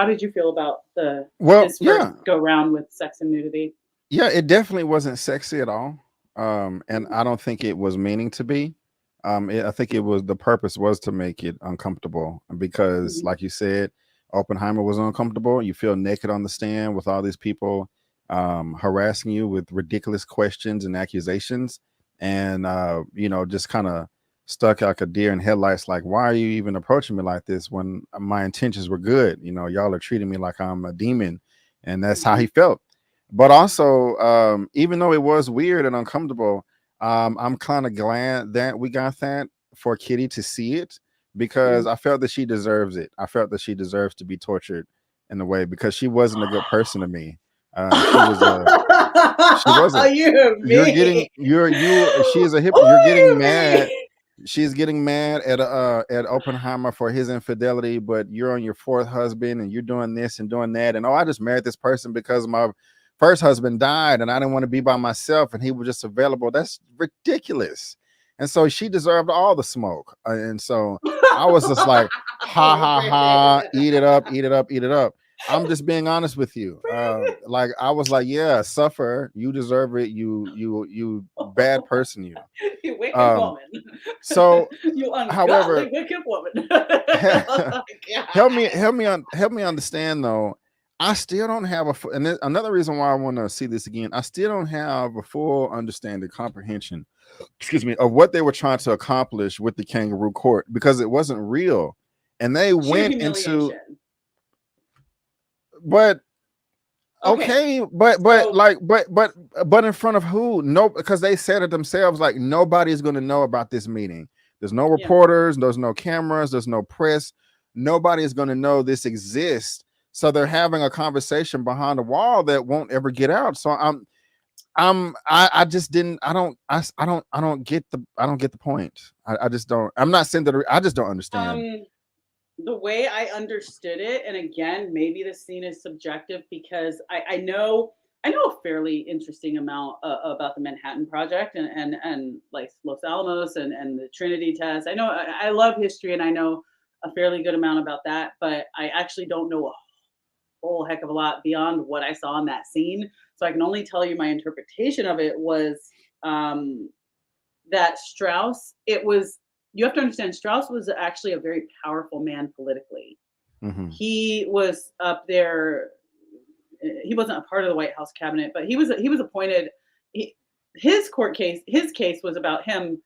did you feel about the Well, his first yeah. go round with sex and nudity? Yeah, it definitely wasn't sexy at all. And Mhm, I don't think it was meaning to be. I think it was the purpose was to make it uncomfortable because, mhm, like you said, Oppenheimer was uncomfortable. You feel naked on the stand with all these people harassing you with ridiculous questions and accusations, and just kind of stuck like a deer in headlights. Like, why are you even approaching me like this when my intentions were good? Y'all are treating me like I'm a demon, and that's how mhm, he felt. But also, even though it was weird and uncomfortable, I'm kind of glad that we got that for Kitty to see it because mhm. I felt that she deserves it. I felt that she deserves to be tortured in a way because she wasn't a good person to me. She wasn't. You and You're getting me. she is a hip. You're Oh, you getting and mad. me. She's getting mad at Oppenheimer for his infidelity, but you're on your fourth husband and you're doing this and doing that. And I just married this person because my first husband died and I didn't want to be by myself and he was just available. That's ridiculous. And so she deserved all the smoke. And so I was just like, ha Oh, ha Brandon. ha, eat it up, eat it up, eat it up. I'm just being honest with you. Brandon. Like I was like, yeah, suffer. You deserve it. You bad person. You. You wicked Um. woman. So, You ungodly however, wicked woman. help Oh, God. help me understand though. I still don't have and another reason why I want to see this again. I still don't have a full understanding, comprehension, excuse me, of what they were trying to accomplish with the kangaroo court because it wasn't real, and they Sheer went into. humiliation. But Okay, okay, but so like but in front of who? No, because they said it themselves. Like nobody's going to know about this meeting. There's no yeah. reporters. There's no cameras. There's no press. Nobody is going to know this exists. So they're having a conversation behind a wall that won't ever get out. So I just didn't. I don't get the point. I just don't. I'm not saying that. I just don't understand. Um, the way I understood it, and again, maybe the scene is subjective because I know a fairly interesting amount about the Manhattan Project and like Los Alamos and the Trinity test. I know I love history and I know a fairly good amount about that, but I actually don't know a whole heck of a lot beyond what I saw in that scene. So I can only tell you my interpretation of it was um, that Strauss. It was you have to understand Strauss was actually a very powerful man politically. Hmm. He was up there. He wasn't a part of the White House cabinet, but he was appointed. He, his case was about him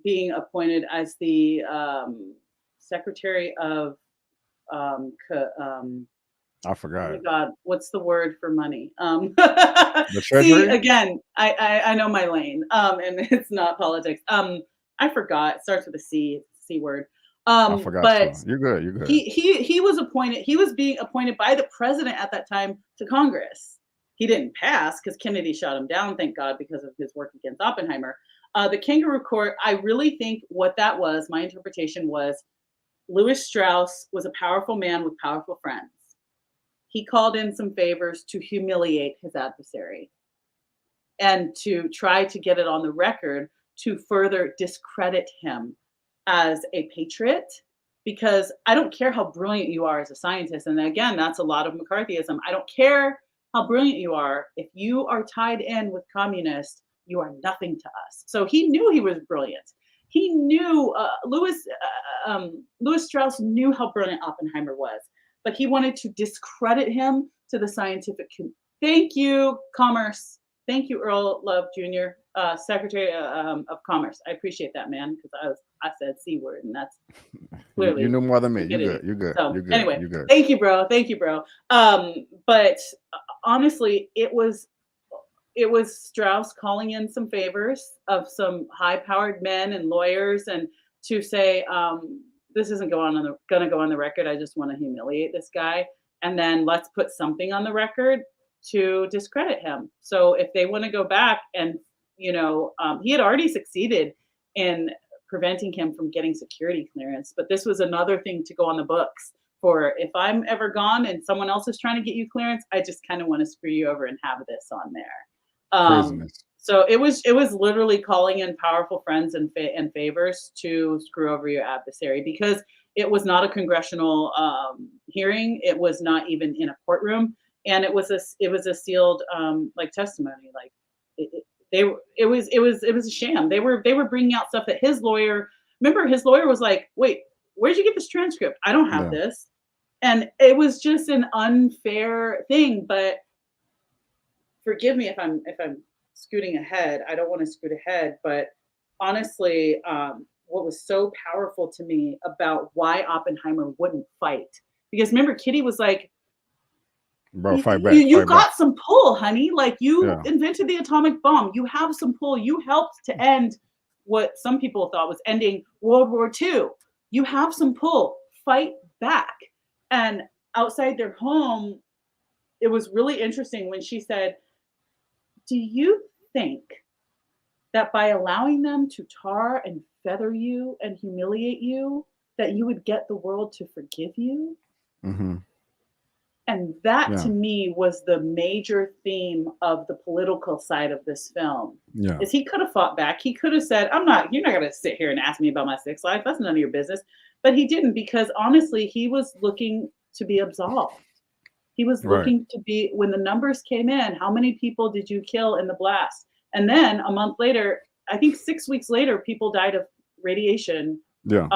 being appointed as the secretary of I oh my forgot God, what's the word for money? the See, Treasury. again, I know my lane, and it's not politics. I forgot. It starts with a C. C word. I forgot But too. You're good. You're good. he was appointed. He was being appointed by the president at that time to Congress. He didn't pass because Kennedy shot him down. Thank God because of his work against Oppenheimer. The Kangaroo Court. I really think what that was. My interpretation was Louis Strauss was a powerful man with powerful friends. He called in some favors to humiliate his adversary and to try to get it on the record to further discredit him as a patriot. Because I don't care how brilliant you are as a scientist. And again, that's a lot of McCarthyism. I don't care how brilliant you are. If you are tied in with communists, you are nothing to us. So he knew he was brilliant. He knew Louis Strauss knew how brilliant Oppenheimer was, but he wanted to discredit him to the scientific community. Thank you, Commerce. Thank you, Earl Love Jr., Secretary of Commerce. I appreciate that, man, because I said C word, and that's You clearly knew more than me. You good. stupidity. You good. So You good. anyway, You good. thank you, bro. Thank you, bro. But honestly, it was. it was Strauss calling in some favors of some high-powered men and lawyers, and to say, "This isn't gonna go on the record. I just want to humiliate this guy, and then let's put something on the record to discredit him." So if they want to go back and he had already succeeded in preventing him from getting security clearance, but this was another thing to go on the books for if I'm ever gone and someone else is trying to get you clearance, I just kind of want to screw you over and have this on there. Craziness. So it was literally calling in powerful friends and favors to screw over your adversary because it was not a congressional hearing. It was not even in a courtroom, and it was a sealed like testimony. Like it was a sham. They were bringing out stuff that his lawyer. Remember, his lawyer was like, "Wait, where'd you get this transcript? I don't have Yeah. this," and it was just an unfair thing. But forgive me if I'm scooting ahead. I don't want to scoot ahead, but honestly, what was so powerful to me about why Oppenheimer wouldn't fight, because remember, Kitty was like, Bro, "You, fight back, you fight back. got some pull, honey. Like you Yeah. invented the atomic bomb. You have some pull. You helped to end what some people thought was ending World War II. You have some pull. Fight back." And outside their home, it was really interesting when she said, "Do you think that by allowing them to tar and feather you and humiliate you, that you would get the world to forgive you?" Mm-hmm. And that to Yeah. me was the major theme of the political side of this film. Yeah. Is he could have fought back. He could have said, you're not gonna sit here and ask me about my sex life. That's none of your business." But he didn't, because honestly, he was looking to be absolved. He was Right. looking to be, when the numbers came in, how many people did you kill in the blast? And then a month later, I think 6 weeks later, people died of radiation. Yeah.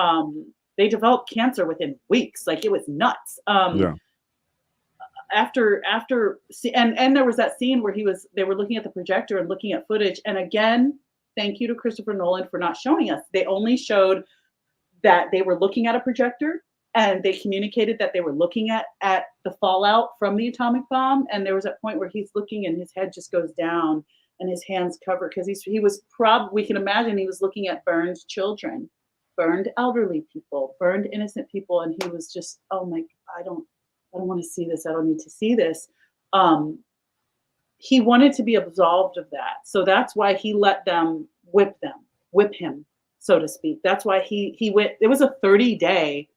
They developed cancer within weeks. Like, it was nuts. Yeah. And there was that scene where they were looking at the projector and looking at footage. And again, thank you to Christopher Nolan for not showing us. They only showed that they were looking at a projector, and they communicated that they were looking at the fallout from the atomic bomb. And there was a point where he's looking and his head just goes down and his hands covered, because we can imagine he was looking at burned children, burned elderly people, burned innocent people. And he was just, oh my, I don't want to see this. I don't need to see this. He wanted to be absolved of that. So that's why he let them whip him, so to speak. That's why he went. It was a 30-day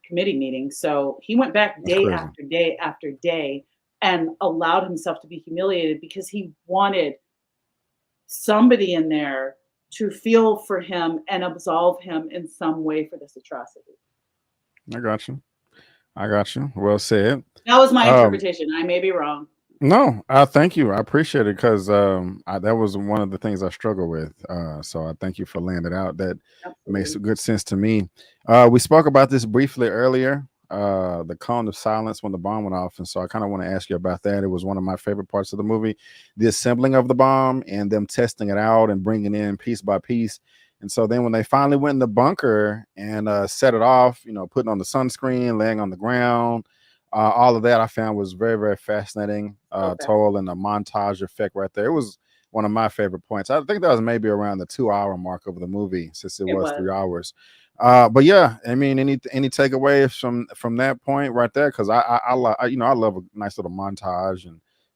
committee meeting. So he went back That's day crazy. after day after day and allowed himself to be humiliated, because he wanted somebody in there to feel for him and absolve him in some way for this atrocity. I got you. I got you. Well said. That was my Um, interpretation. I may be wrong. no, I thank you. I appreciate it, because that was one of the things I struggle with. So I thank you for laying it out. That makes Absolutely. good sense to me. We spoke about this briefly earlier. The cone of silence when the bomb went off, and so I kind of want to ask you about that. It was one of my favorite parts of the movie, the assembling of the bomb and them testing it out and bringing it in piece by piece. And so then when they finally went in the bunker and set it off, putting on the sunscreen, laying on the ground, all of that I found was very, very fascinating. So Toll and the montage effect right there. It was one of my favorite points. I think that was maybe around the 2 hour mark of the movie, since it it was was. 3 hours. But yeah, I mean, any takeaways from that point right there? Because I love a nice little montage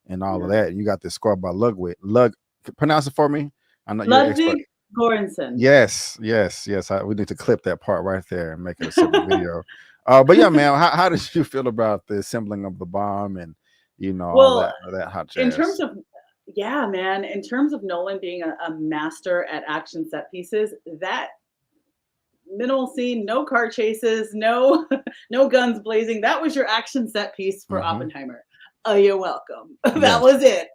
and all of Yeah. that. You got this score by Lug. Pronounce it for me. I know you're an expert. Ludwig Göransson. Yes. We need to clip that part right there and make it a separate video. But yeah, man, how did you feel about the assembling of the bomb and all Well, that hot in jazz? terms of yeah, man, in terms of Nolan being a master at action set pieces, that middle scene, no car chases, no no guns blazing. That was your action set piece for Hmm. Oppenheimer. Oh, you're welcome. That Yes. was it.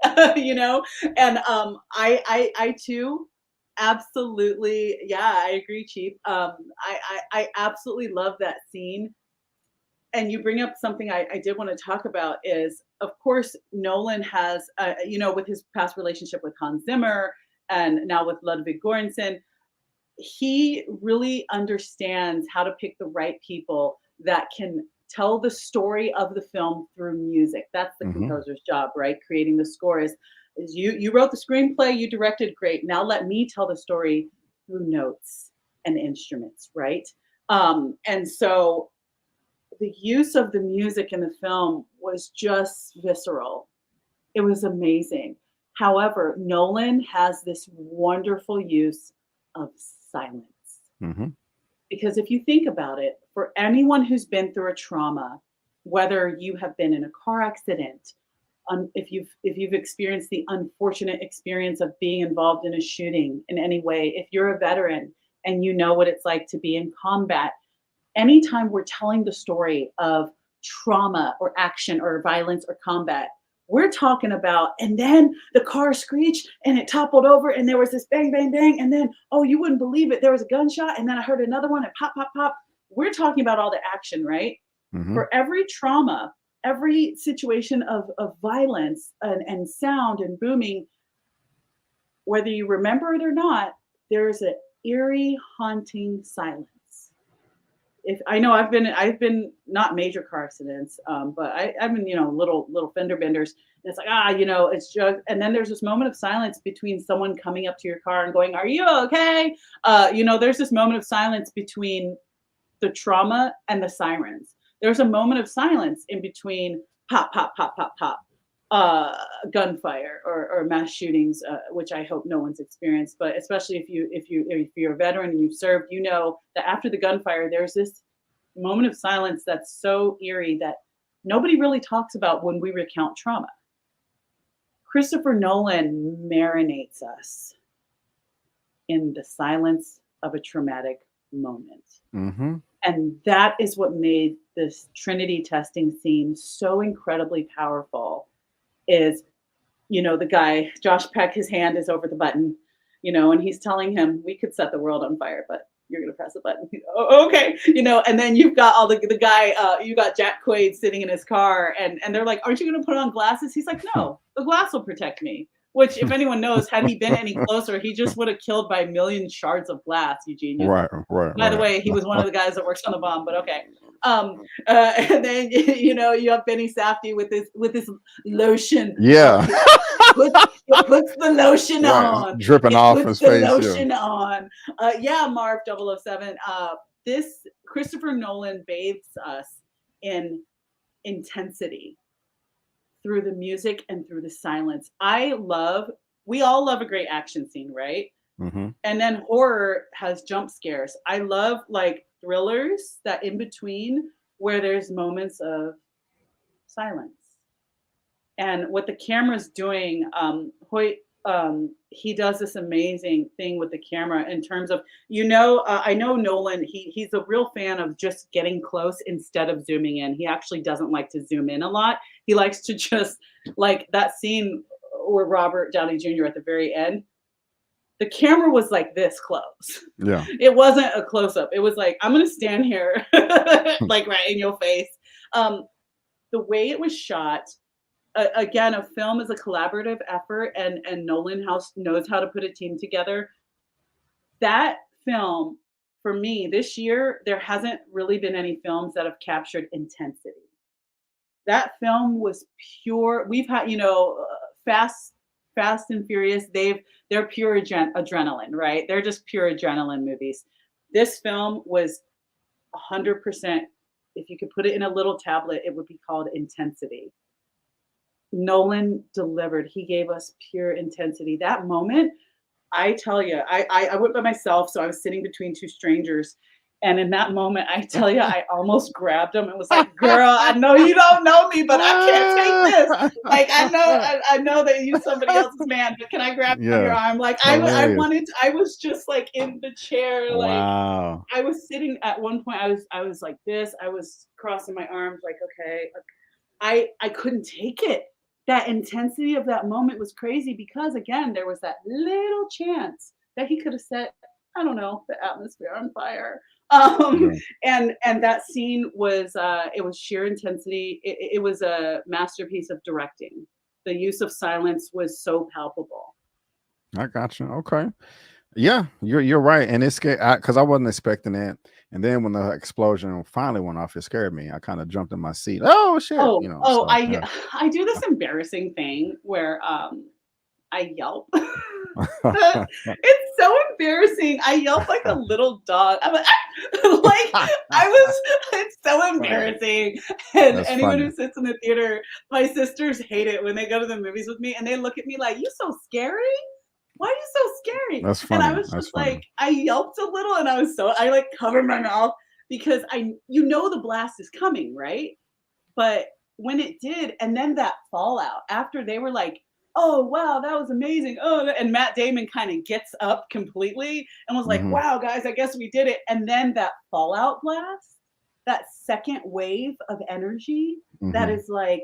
And I too absolutely, yeah, I agree, Chief. I absolutely love that scene. And you bring up something I did want to talk about is, of course, Nolan has, with his past relationship with Hans Zimmer and now with Ludwig Göransson, he really understands how to pick the right people that can tell the story of the film through music. That's the Hmm. composer's job, right? Creating the score is. is you wrote the screenplay, you directed, great. Now let me tell the story through notes and instruments, right? And so the use of the music in the film was just visceral. It was amazing. However, Nolan has this wonderful use of silence. Mm-hmm. Because if you think about it, for anyone who's been through a trauma, whether you have been in a car accident, if you've experienced the unfortunate experience of being involved in a shooting in any way, if you're a veteran and you know what it's like to be in combat, anytime we're telling the story of trauma or action or violence or combat, we're talking about, and then the car screeched and it toppled over and there was this bang, bang, bang. And then, oh, you wouldn't believe it. There was a gunshot. And then I heard another one and pop, pop, pop. We're talking about all the action, right? Mm-hmm. For every trauma, every situation of violence and sound and booming, whether you remember it or not, there's an eerie, haunting silence. If I know I've been not major car accidents, but I've been, little fender benders. And it's like, it's just, and then there's this moment of silence between someone coming up to your car and going, "Are you okay?" There's this moment of silence between the trauma and the sirens. There's a moment of silence in between pop, pop, pop, pop, pop, gunfire or mass shootings, which I hope no one's experienced. But especially if you're a veteran and you've served, you know that after the gunfire, there's this moment of silence that's so eerie that nobody really talks about when we recount trauma. Christopher Nolan marinates us in the silence of a traumatic moment. Mm-hmm. And that is what made this Trinity testing scene so incredibly powerful. Is, the guy, Josh Peck, his hand is over the button, and he's telling him, we could set the world on fire, but you're going to press the button. Oh, okay. And then you've got the guy, you got Jack Quaid sitting in his car and they're like, aren't you going to put on glasses? He's like, no, the glass will protect me. Which, if anyone knows, had he been any closer, he just would have killed by a million shards of glass, Eugene. Right. By the way, he was one of the guys that works on the bomb, but okay. And then you have Benny Safdie with this lotion. Yeah. puts the lotion on, dripping off his face. Lotion on. Marv 007. This Christopher Nolan bathes us in intensity through the music and through the silence. We all love a great action scene, right? Mm-hmm. And then horror has jump scares. I love like thrillers that in between where there's moments of silence. And what the camera's doing, Hoyt, he does this amazing thing with the camera in terms of, I know Nolan, he's a real fan of just getting close instead of zooming in. He actually doesn't like to zoom in a lot. He likes to just, like that scene where Robert Downey Jr. at the very end, the camera was like this close. Yeah. It wasn't a close-up. It was like, I'm going to stand here, like right in your face. The way it was shot, again, a film is a collaborative effort, and Nolan knows how to put a team together. That film, for me, this year, there hasn't really been any films that have captured intensity. That film was pure. We've had, Fast and Furious. They're pure adrenaline, right? They're just pure adrenaline movies. This film was 100%. If you could put it in a little tablet, it would be called intensity. Nolan delivered. He gave us pure intensity. That moment, I tell you, I went by myself, so I was sitting between two strangers. And in that moment, I tell you, I almost grabbed him and was like, "Girl, I know you don't know me, but I can't take this. Like, I know that you're somebody else's man, but can I grab you on your arm?" Like, I was just like in the chair, like wow. I was sitting at one point. I was like this. I was crossing my arms, like, okay. I couldn't take it. That intensity of that moment was crazy because, again, there was that little chance that he could have set, I don't know, the atmosphere on fire. And that scene was, it was sheer intensity. It was a masterpiece of directing. The use of silence was so palpable. I got you. Okay. Yeah, you're right. And it's scary because I wasn't expecting that. And then when the explosion finally went off, it scared me. I kind of jumped in my seat. Oh shit! I do this embarrassing thing where I yelp. It's so embarrassing. I yelp like a little dog. I'm like, it's so embarrassing. And That's anyone funny. who sits in the theater, my sisters hate it when they go to the movies with me and they look at me like, you so scary? Why are you so scary? That's And I funny. was That's just funny. like, I yelped a little and I like covered my mouth because the blast is coming, right? But when it did, and then that fallout after they were like, "Oh wow, that was amazing!" Oh, and Matt Damon kind of gets up completely and was like, Hmm. "Wow, guys, I guess we did it." And then that fallout blast, that second wave of energy, that Hmm. is like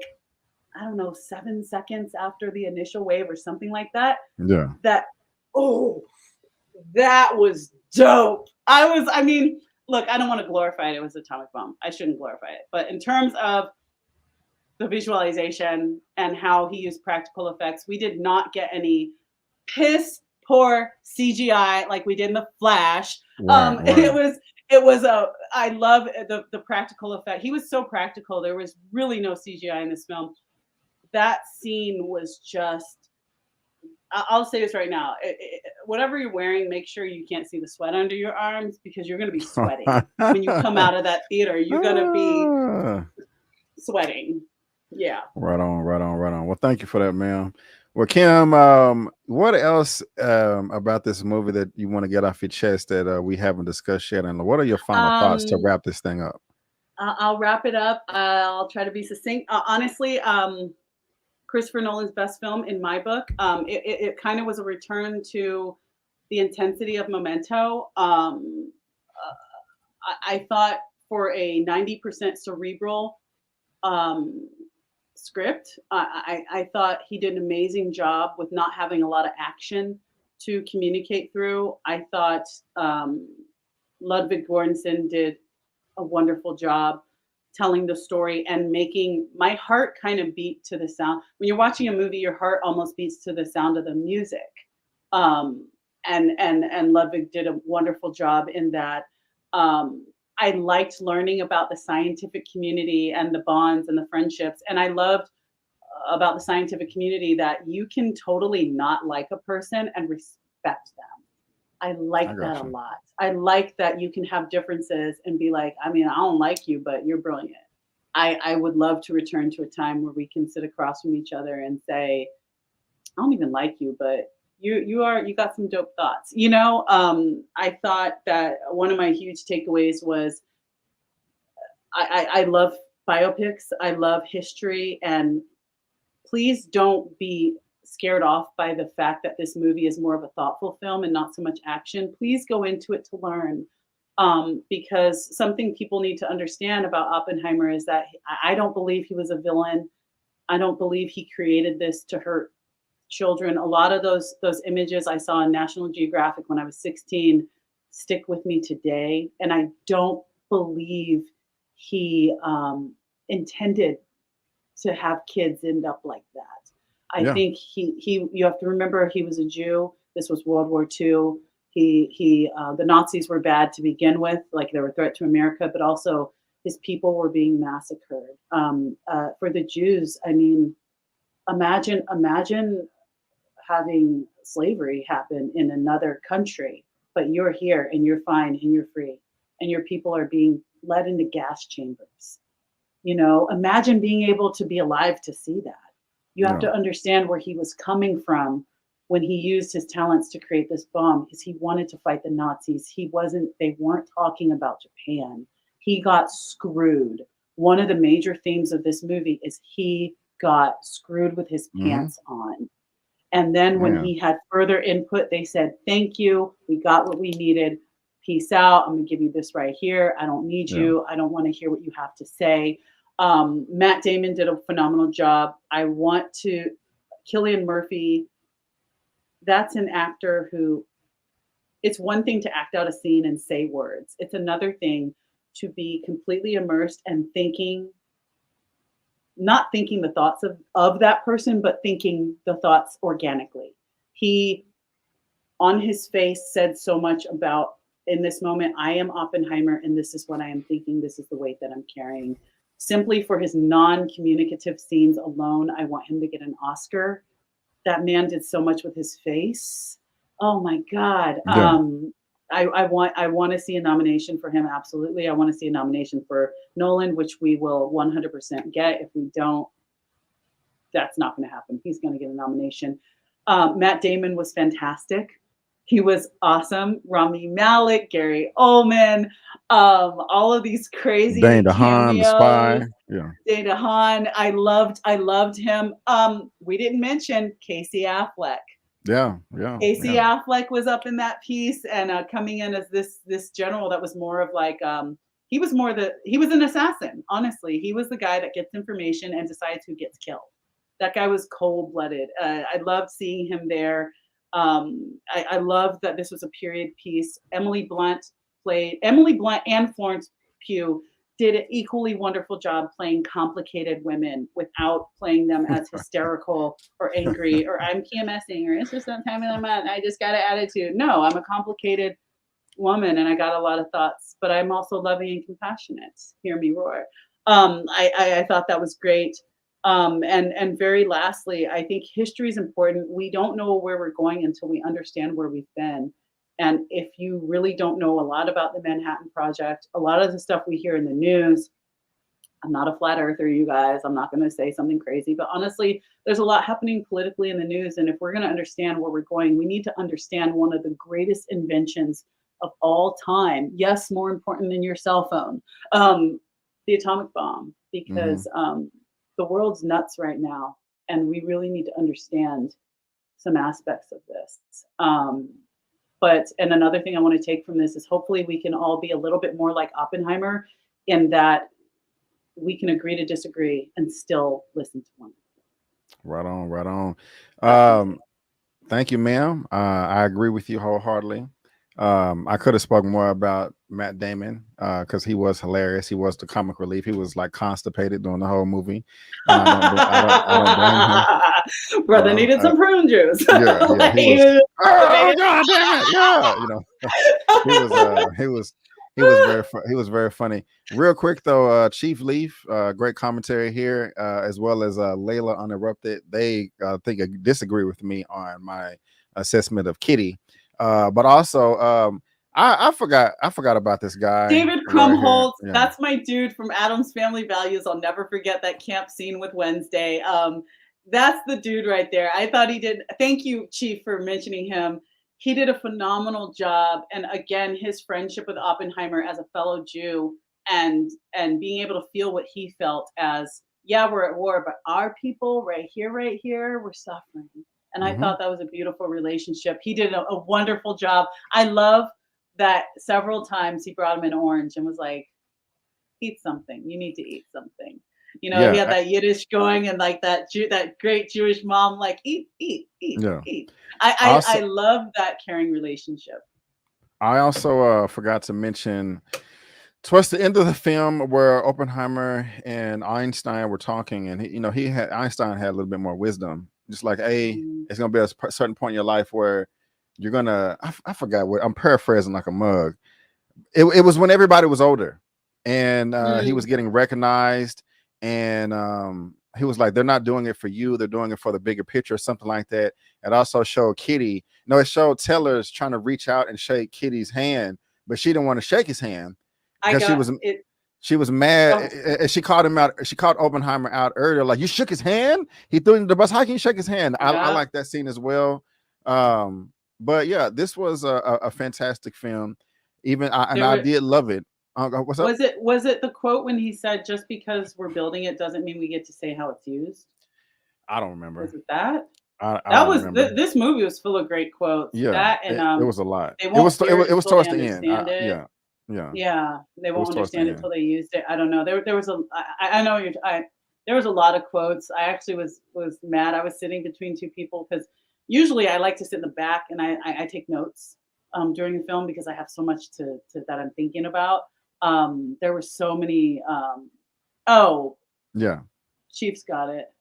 I don't know, 7 seconds after the initial wave or something like that. Yeah. That oh, that was dope. I mean, look, I don't want to glorify it. It was an atomic bomb. I shouldn't glorify it, but in terms of the visualization and how he used practical effects. We did not get any piss poor CGI like we did in the Flash. Right. Right. It was a I love the practical effect. He was so practical. There was really no CGI in this film. That scene was just I'll say this right now. Whatever you're wearing, make sure you can't see the sweat under your arms because you're going to be sweating. When you come out of that theater, you're going to be Ah. sweating. Yeah. Right on, right on, right on. Well, thank you for that, ma'am. Well, Kim, what else about this movie that you want to get off your chest that we haven't discussed yet? And what are your final thoughts to Um, wrap this thing up? I'll wrap it up. I'll try to be succinct. Honestly, Christopher Nolan's best film in my book. It kind of was a return to the intensity of Memento. I thought for a 90% cerebral um, script, I thought he did an amazing job with not having a lot of action to communicate through. I thought Ludwig Göransson did a wonderful job telling the story and making my heart kind of beat to the sound. When you're watching a movie, your heart almost beats to the sound of the music. Um, and Ludwig did a wonderful job in that. I liked learning about the scientific community and the bonds and the friendships, and I loved about the scientific community that you can totally not like a person and respect them. I I like that got a you. lot. I like that you can have differences and be like, I mean, I don't like you, but you're brilliant. I would love to return to a time where we can sit across from each other and say, I don't even like you, but you got some dope thoughts. I thought that one of my huge takeaways was I love biopics. I love history, and please don't be scared off by the fact that this movie is more of a thoughtful film and not so much action. Please go into it to learn. Because something people need to understand about Oppenheimer is that I don't believe he was a villain. I don't believe he created this to hurt children. A lot of those images I saw in National Geographic when I was 16 stick with me today, and I don't believe he intended to have kids end up like that. I Yeah. think he you have to remember he was a Jew. This was World War II. The Nazis were bad to begin with, like they were a threat to America, but also his people were being massacred. For the Jews, I mean, imagine having slavery happen in another country, but you're here and you're fine and you're free, and your people are being led into gas chambers. Imagine being able to be alive to see that. You have Yeah. to understand where he was coming from when he used his talents to create this bomb because he wanted to fight the Nazis. They weren't talking about Japan. He got screwed. One of the major themes of this movie is he got screwed with his Hmm. pants on. And then when Man. he had further input, they said, thank you. We got what we needed. Peace out. I'm going to give you this right here. I don't need Yeah. you. I don't want to hear what you have to say. Matt Damon did a phenomenal job. Cillian Murphy, that's an actor who, it's one thing to act out a scene and say words. It's another thing to be completely immersed and not thinking the thoughts of that person, but thinking the thoughts organically. He, on his face, said so much about, in this moment, I am Oppenheimer, and this is what I am thinking. This is the weight that I'm carrying. Simply for his non-communicative scenes alone, I want him to get an Oscar. that man did so much with his face. Oh my God. Yeah. I want to see a nomination for him. Absolutely. I want to see a nomination for Nolan, which we will 100% get. If we don't, that's not going to happen. He's going to get a nomination. Matt Damon was fantastic. He was awesome. Rami Malek, Gary Oldman, all of these Dane crazy DeHaan, the spy. cameos. Yeah. Dane DeHaan, I loved him. We didn't mention Casey Affleck. Yeah. Yeah. Casey Yeah. Affleck was up in that piece and coming in as this general that was more of like he was an assassin. Honestly, he was the guy that gets information and decides who gets killed. That guy was cold blooded. I loved seeing him there. I loved that this was a period piece. Emily Blunt and Florence Pugh did an equally wonderful job playing complicated women without playing them as hysterical or angry or I'm PMSing or it's just that time of the month. I just got an attitude. No, I'm a complicated woman and I got a lot of thoughts, but I'm also loving and compassionate. Hear me roar. I thought that was great. And very lastly, I think history is important. We don't know where we're going until we understand where we've been. And if you really don't know a lot about the Manhattan Project, a lot of the stuff we hear in the news, I'm not a flat earther, you guys. I'm not going to say something crazy, but honestly, there's a lot happening politically in the news. And if we're going to understand where we're going, we need to understand one of the greatest inventions of all time. Yes, more important than your cell phone, the atomic bomb, because the world's nuts right now. And we really need to understand some aspects of this. And another thing I want to take from this is hopefully we can all be a little bit more like Oppenheimer in that we can agree to disagree and still listen to one. Right on, right on. Thank you, ma'am. I agree with you wholeheartedly. I could have spoken more about Matt Damon because he was hilarious. He was the comic relief. He was like constipated during the whole movie. And I don't blame him. Brother needed some prune juice. Yeah, yeah. He was. Oh God damn it! Yeah, he was very funny. Real quick though, Chief Leaf, great commentary here, as well as Layla Uninterrupted. They disagree with me on my assessment of Kitty. But also, I forgot about this guy, David Krumholtz. Right, that's my dude from Addams Family Values. I'll never forget that camp scene with Wednesday. That's the dude right there. I thought he did. Thank you, Chief, for mentioning him. He did a phenomenal job. And again, his friendship with Oppenheimer as a fellow Jew and being able to feel what he felt as, yeah, we're at war, but our people right here, we're suffering. And I thought that was a beautiful relationship. He did a wonderful job. I love that several times he brought him an orange and was like, eat something. You need to eat something. He had that Yiddish going and like that great Jewish mom, like eat. I love that caring relationship. I also forgot to mention towards the end of the film where Oppenheimer and Einstein were talking, and Einstein had a little bit more wisdom. Just like, it's gonna be a certain point in your life where you're gonna. I forgot what I'm paraphrasing like a mug. It was when everybody was older, and he was getting recognized, and he was like, they're not doing it for you, they're doing it for the bigger picture, or something like that. It also showed Kitty. It showed Teller's trying to reach out and shake Kitty's hand, but she didn't want to shake his hand because she was mad. And she called him out. She called Oppenheimer out earlier, like, you shook his hand. He threw him to the bus. How can you shake his hand? I like that scene as well. But yeah, this was a fantastic film. I did love it. What's up? Was it the quote when he said, "Just because we're building it doesn't mean we get to say how it's used"? I don't remember. Was it that? That was this movie was full of great quotes. Yeah, that and it was a lot. It was towards the end. Yeah. They won't understand it until they used it. I don't know. There was I know there was a lot of quotes. I actually was mad. I was sitting between two people because usually I like to sit in the back and I take notes during the film because I have so much to that I'm thinking about. There were so many. Chief's got it.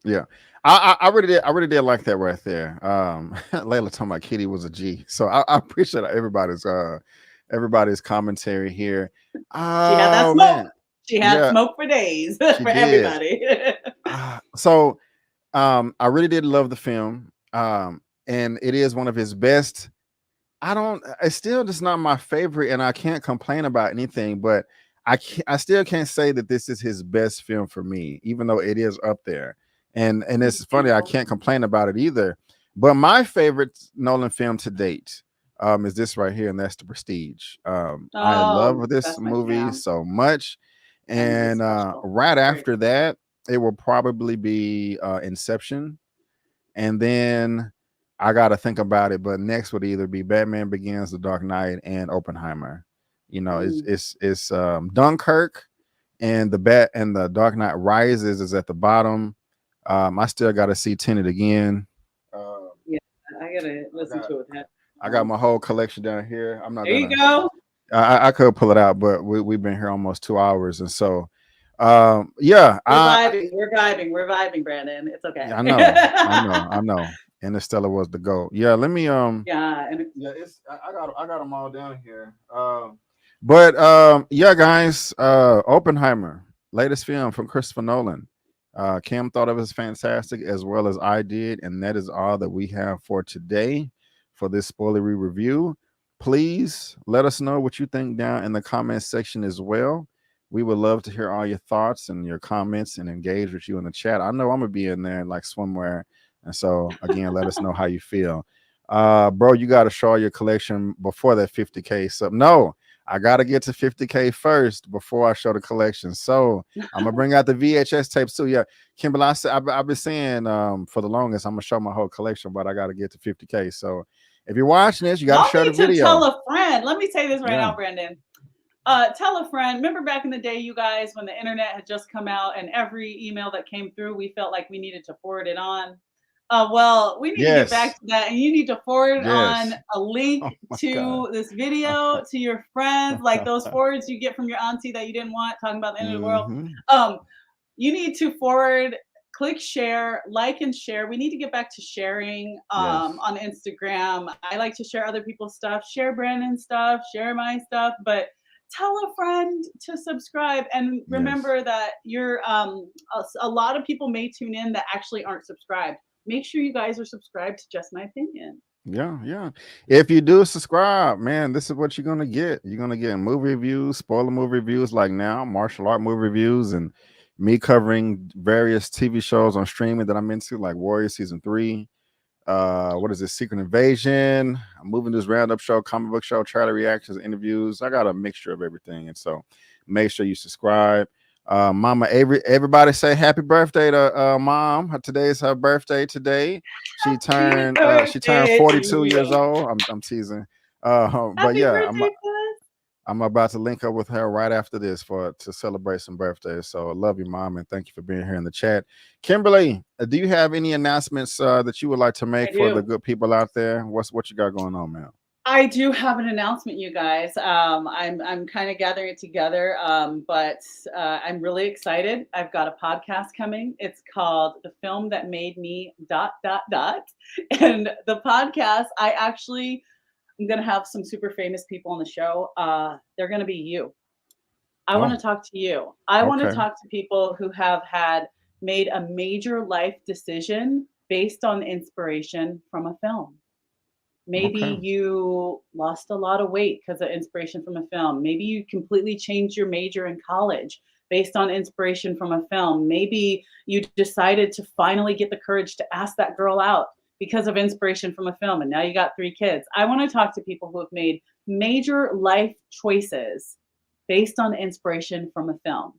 Yeah, I really did like that right there. Layla talking about Kitty was a G, so I appreciate everybody's commentary here. She had that smoke. She had yeah, smoke for days she for did. everybody. So I really did love the film. And it is one of his best. It's still just not my favorite, and I can't complain about anything, but I still can't say that this is his best film for me, even though it is up there. And it's funny, I can't complain about it either. But my favorite Nolan film to date is this right here, and that's The Prestige. I Oh, love this that's my movie jam. so much. End is And special. right Great. after that, it will probably be Inception. And then I got to think about it, but next would either be Batman Begins, The Dark Knight, and Oppenheimer. You know, Mm. it's Dunkirk and the Dark Knight Rises is at the bottom. I still got to see Tenet again. Um, Yeah, I gotta I listen got to it. I got my whole collection down here. I'm not There you gonna. go. I could pull it out, but we've been here almost 2 hours, and so yeah, We're vibing. We're vibing. We're vibing, Brandon. It's okay. I know. Interstellar was the goal. Yeah, let me Yeah, and yeah, I got them all down here. But yeah, guys, Oppenheimer, latest film from Christopher Nolan. Cam thought it was fantastic as well as I did, and that is all that we have for today for this spoilery review. Please let us know what you think down in the comments section as well. We would love to hear all your thoughts and your comments and engage with you in the chat. I know I'm gonna be in there like swimwear, and so again, let us know how you feel. Bro, you got to show your collection before that 50K. So no, I got to get to 50K first before I show the collection. So I'm gonna bring out the VHS tapes too. Yeah, Kimberly, I've been saying for the longest I'm gonna show my whole collection, but I got to get to 50K. So if you're watching this, you got to y'all share the need to tell video. a friend. Let me say this right Yeah. now, Brandon. Tell a friend. Remember back in the day, you guys, when the internet had just come out and every email that came through, we felt like we needed to forward it on. Well, we need to get back Yes. to that, and you need to forward on Yes. a link Oh my God. to this video to your friends, like those forwards you get from your auntie that you didn't want, talking about the end of the world. Mm-hmm. Um, you need to forward, click share, like and share. We need to get back to sharing Yes. on Instagram. I like to share other people's stuff, share Brandon's stuff, share my stuff, but tell a friend to subscribe, and Yes. remember that you're a lot of people may tune in that actually aren't subscribed. Make sure you guys are subscribed to Just My Opinion. Yeah, yeah. If you do subscribe, man, this is what you're gonna get. You're gonna get movie reviews, spoiler movie reviews like now, martial art movie reviews, and me covering various TV shows on streaming that I'm into, like Warrior Season 3. What is this? Secret Invasion, a movie news roundup show, comic book show, trailer reactions, interviews. I got a mixture of everything. And so make sure you subscribe. Mama Avery, everybody say happy birthday to mom. Today is her birthday today. Happy She turned birthday to 42 years you. old. I'm teasing. But Happy yeah, birthday, sis. I'm about to link up with her right after this to celebrate some birthdays. So I love you, mom, and thank you for being here in the chat. Kimberly, do you have any announcements that you would like to I make for the do. good people out there? What you got going on, man? I do have an announcement, you guys. I'm kind of gathering it together, but I'm really excited. I've got a podcast coming. It's called "The Film That Made Me." ... And the podcast, I actually am going to have some super famous people on the show. They're going to be you. I want Oh, to talk to you. I want to okay, talk to people who have made a major life decision based on inspiration from a film. okay, Maybe you lost a lot of weight because of inspiration from a film. Maybe you completely changed your major in college based on inspiration from a film. Maybe you decided to finally get the courage to ask that girl out because of inspiration from a film, and now you got 3 kids. I want to talk to people who have made major life choices based on inspiration from a film.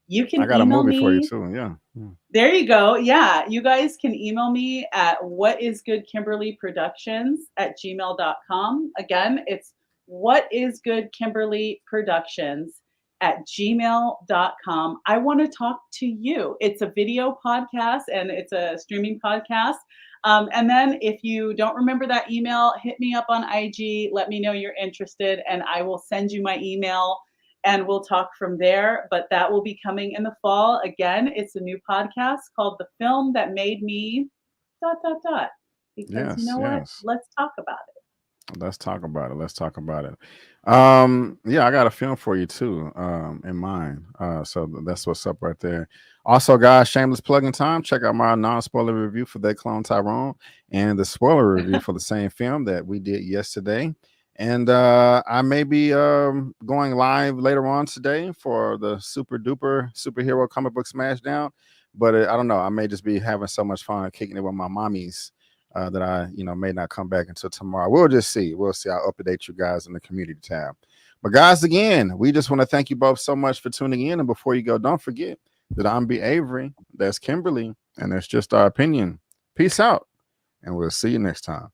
You I can got a email movie for you me. too. Yeah. Yeah. There you go. Yeah, you guys can email me at whatisgoodkimberlyproductions@gmail.com. Again, it's whatisgoodkimberlyproductions@gmail.com. I want to talk to you. It's a video podcast and it's a streaming podcast. And then if you don't remember that email, hit me up on IG. Let me know you're interested, and I will send you my email and we'll talk from there. But that will be coming in the fall. Again, it's a new podcast called "The Film That Made Me." ... Because you Yes, know what? yes. Let's talk about it. Let's talk about it. Let's talk about it. Yeah, I got a film for you too, in mind. So that's what's up right there. Also, guys, shameless plugging time. Check out my non-spoiler review for They Clone Tyrone and the spoiler review for the same film that we did yesterday. And I may be going live later on today for the super duper superhero comic book Smashdown. But I don't know. I may just be having so much fun kicking it with my mommies that I, may not come back until tomorrow. We'll just see. We'll see. I'll update you guys in the community tab. But guys, again, we just want to thank you both so much for tuning in. And before you go, don't forget that I'm B. Avery, that's Kimberly, and that's just our opinion. Peace out, and we'll see you next time.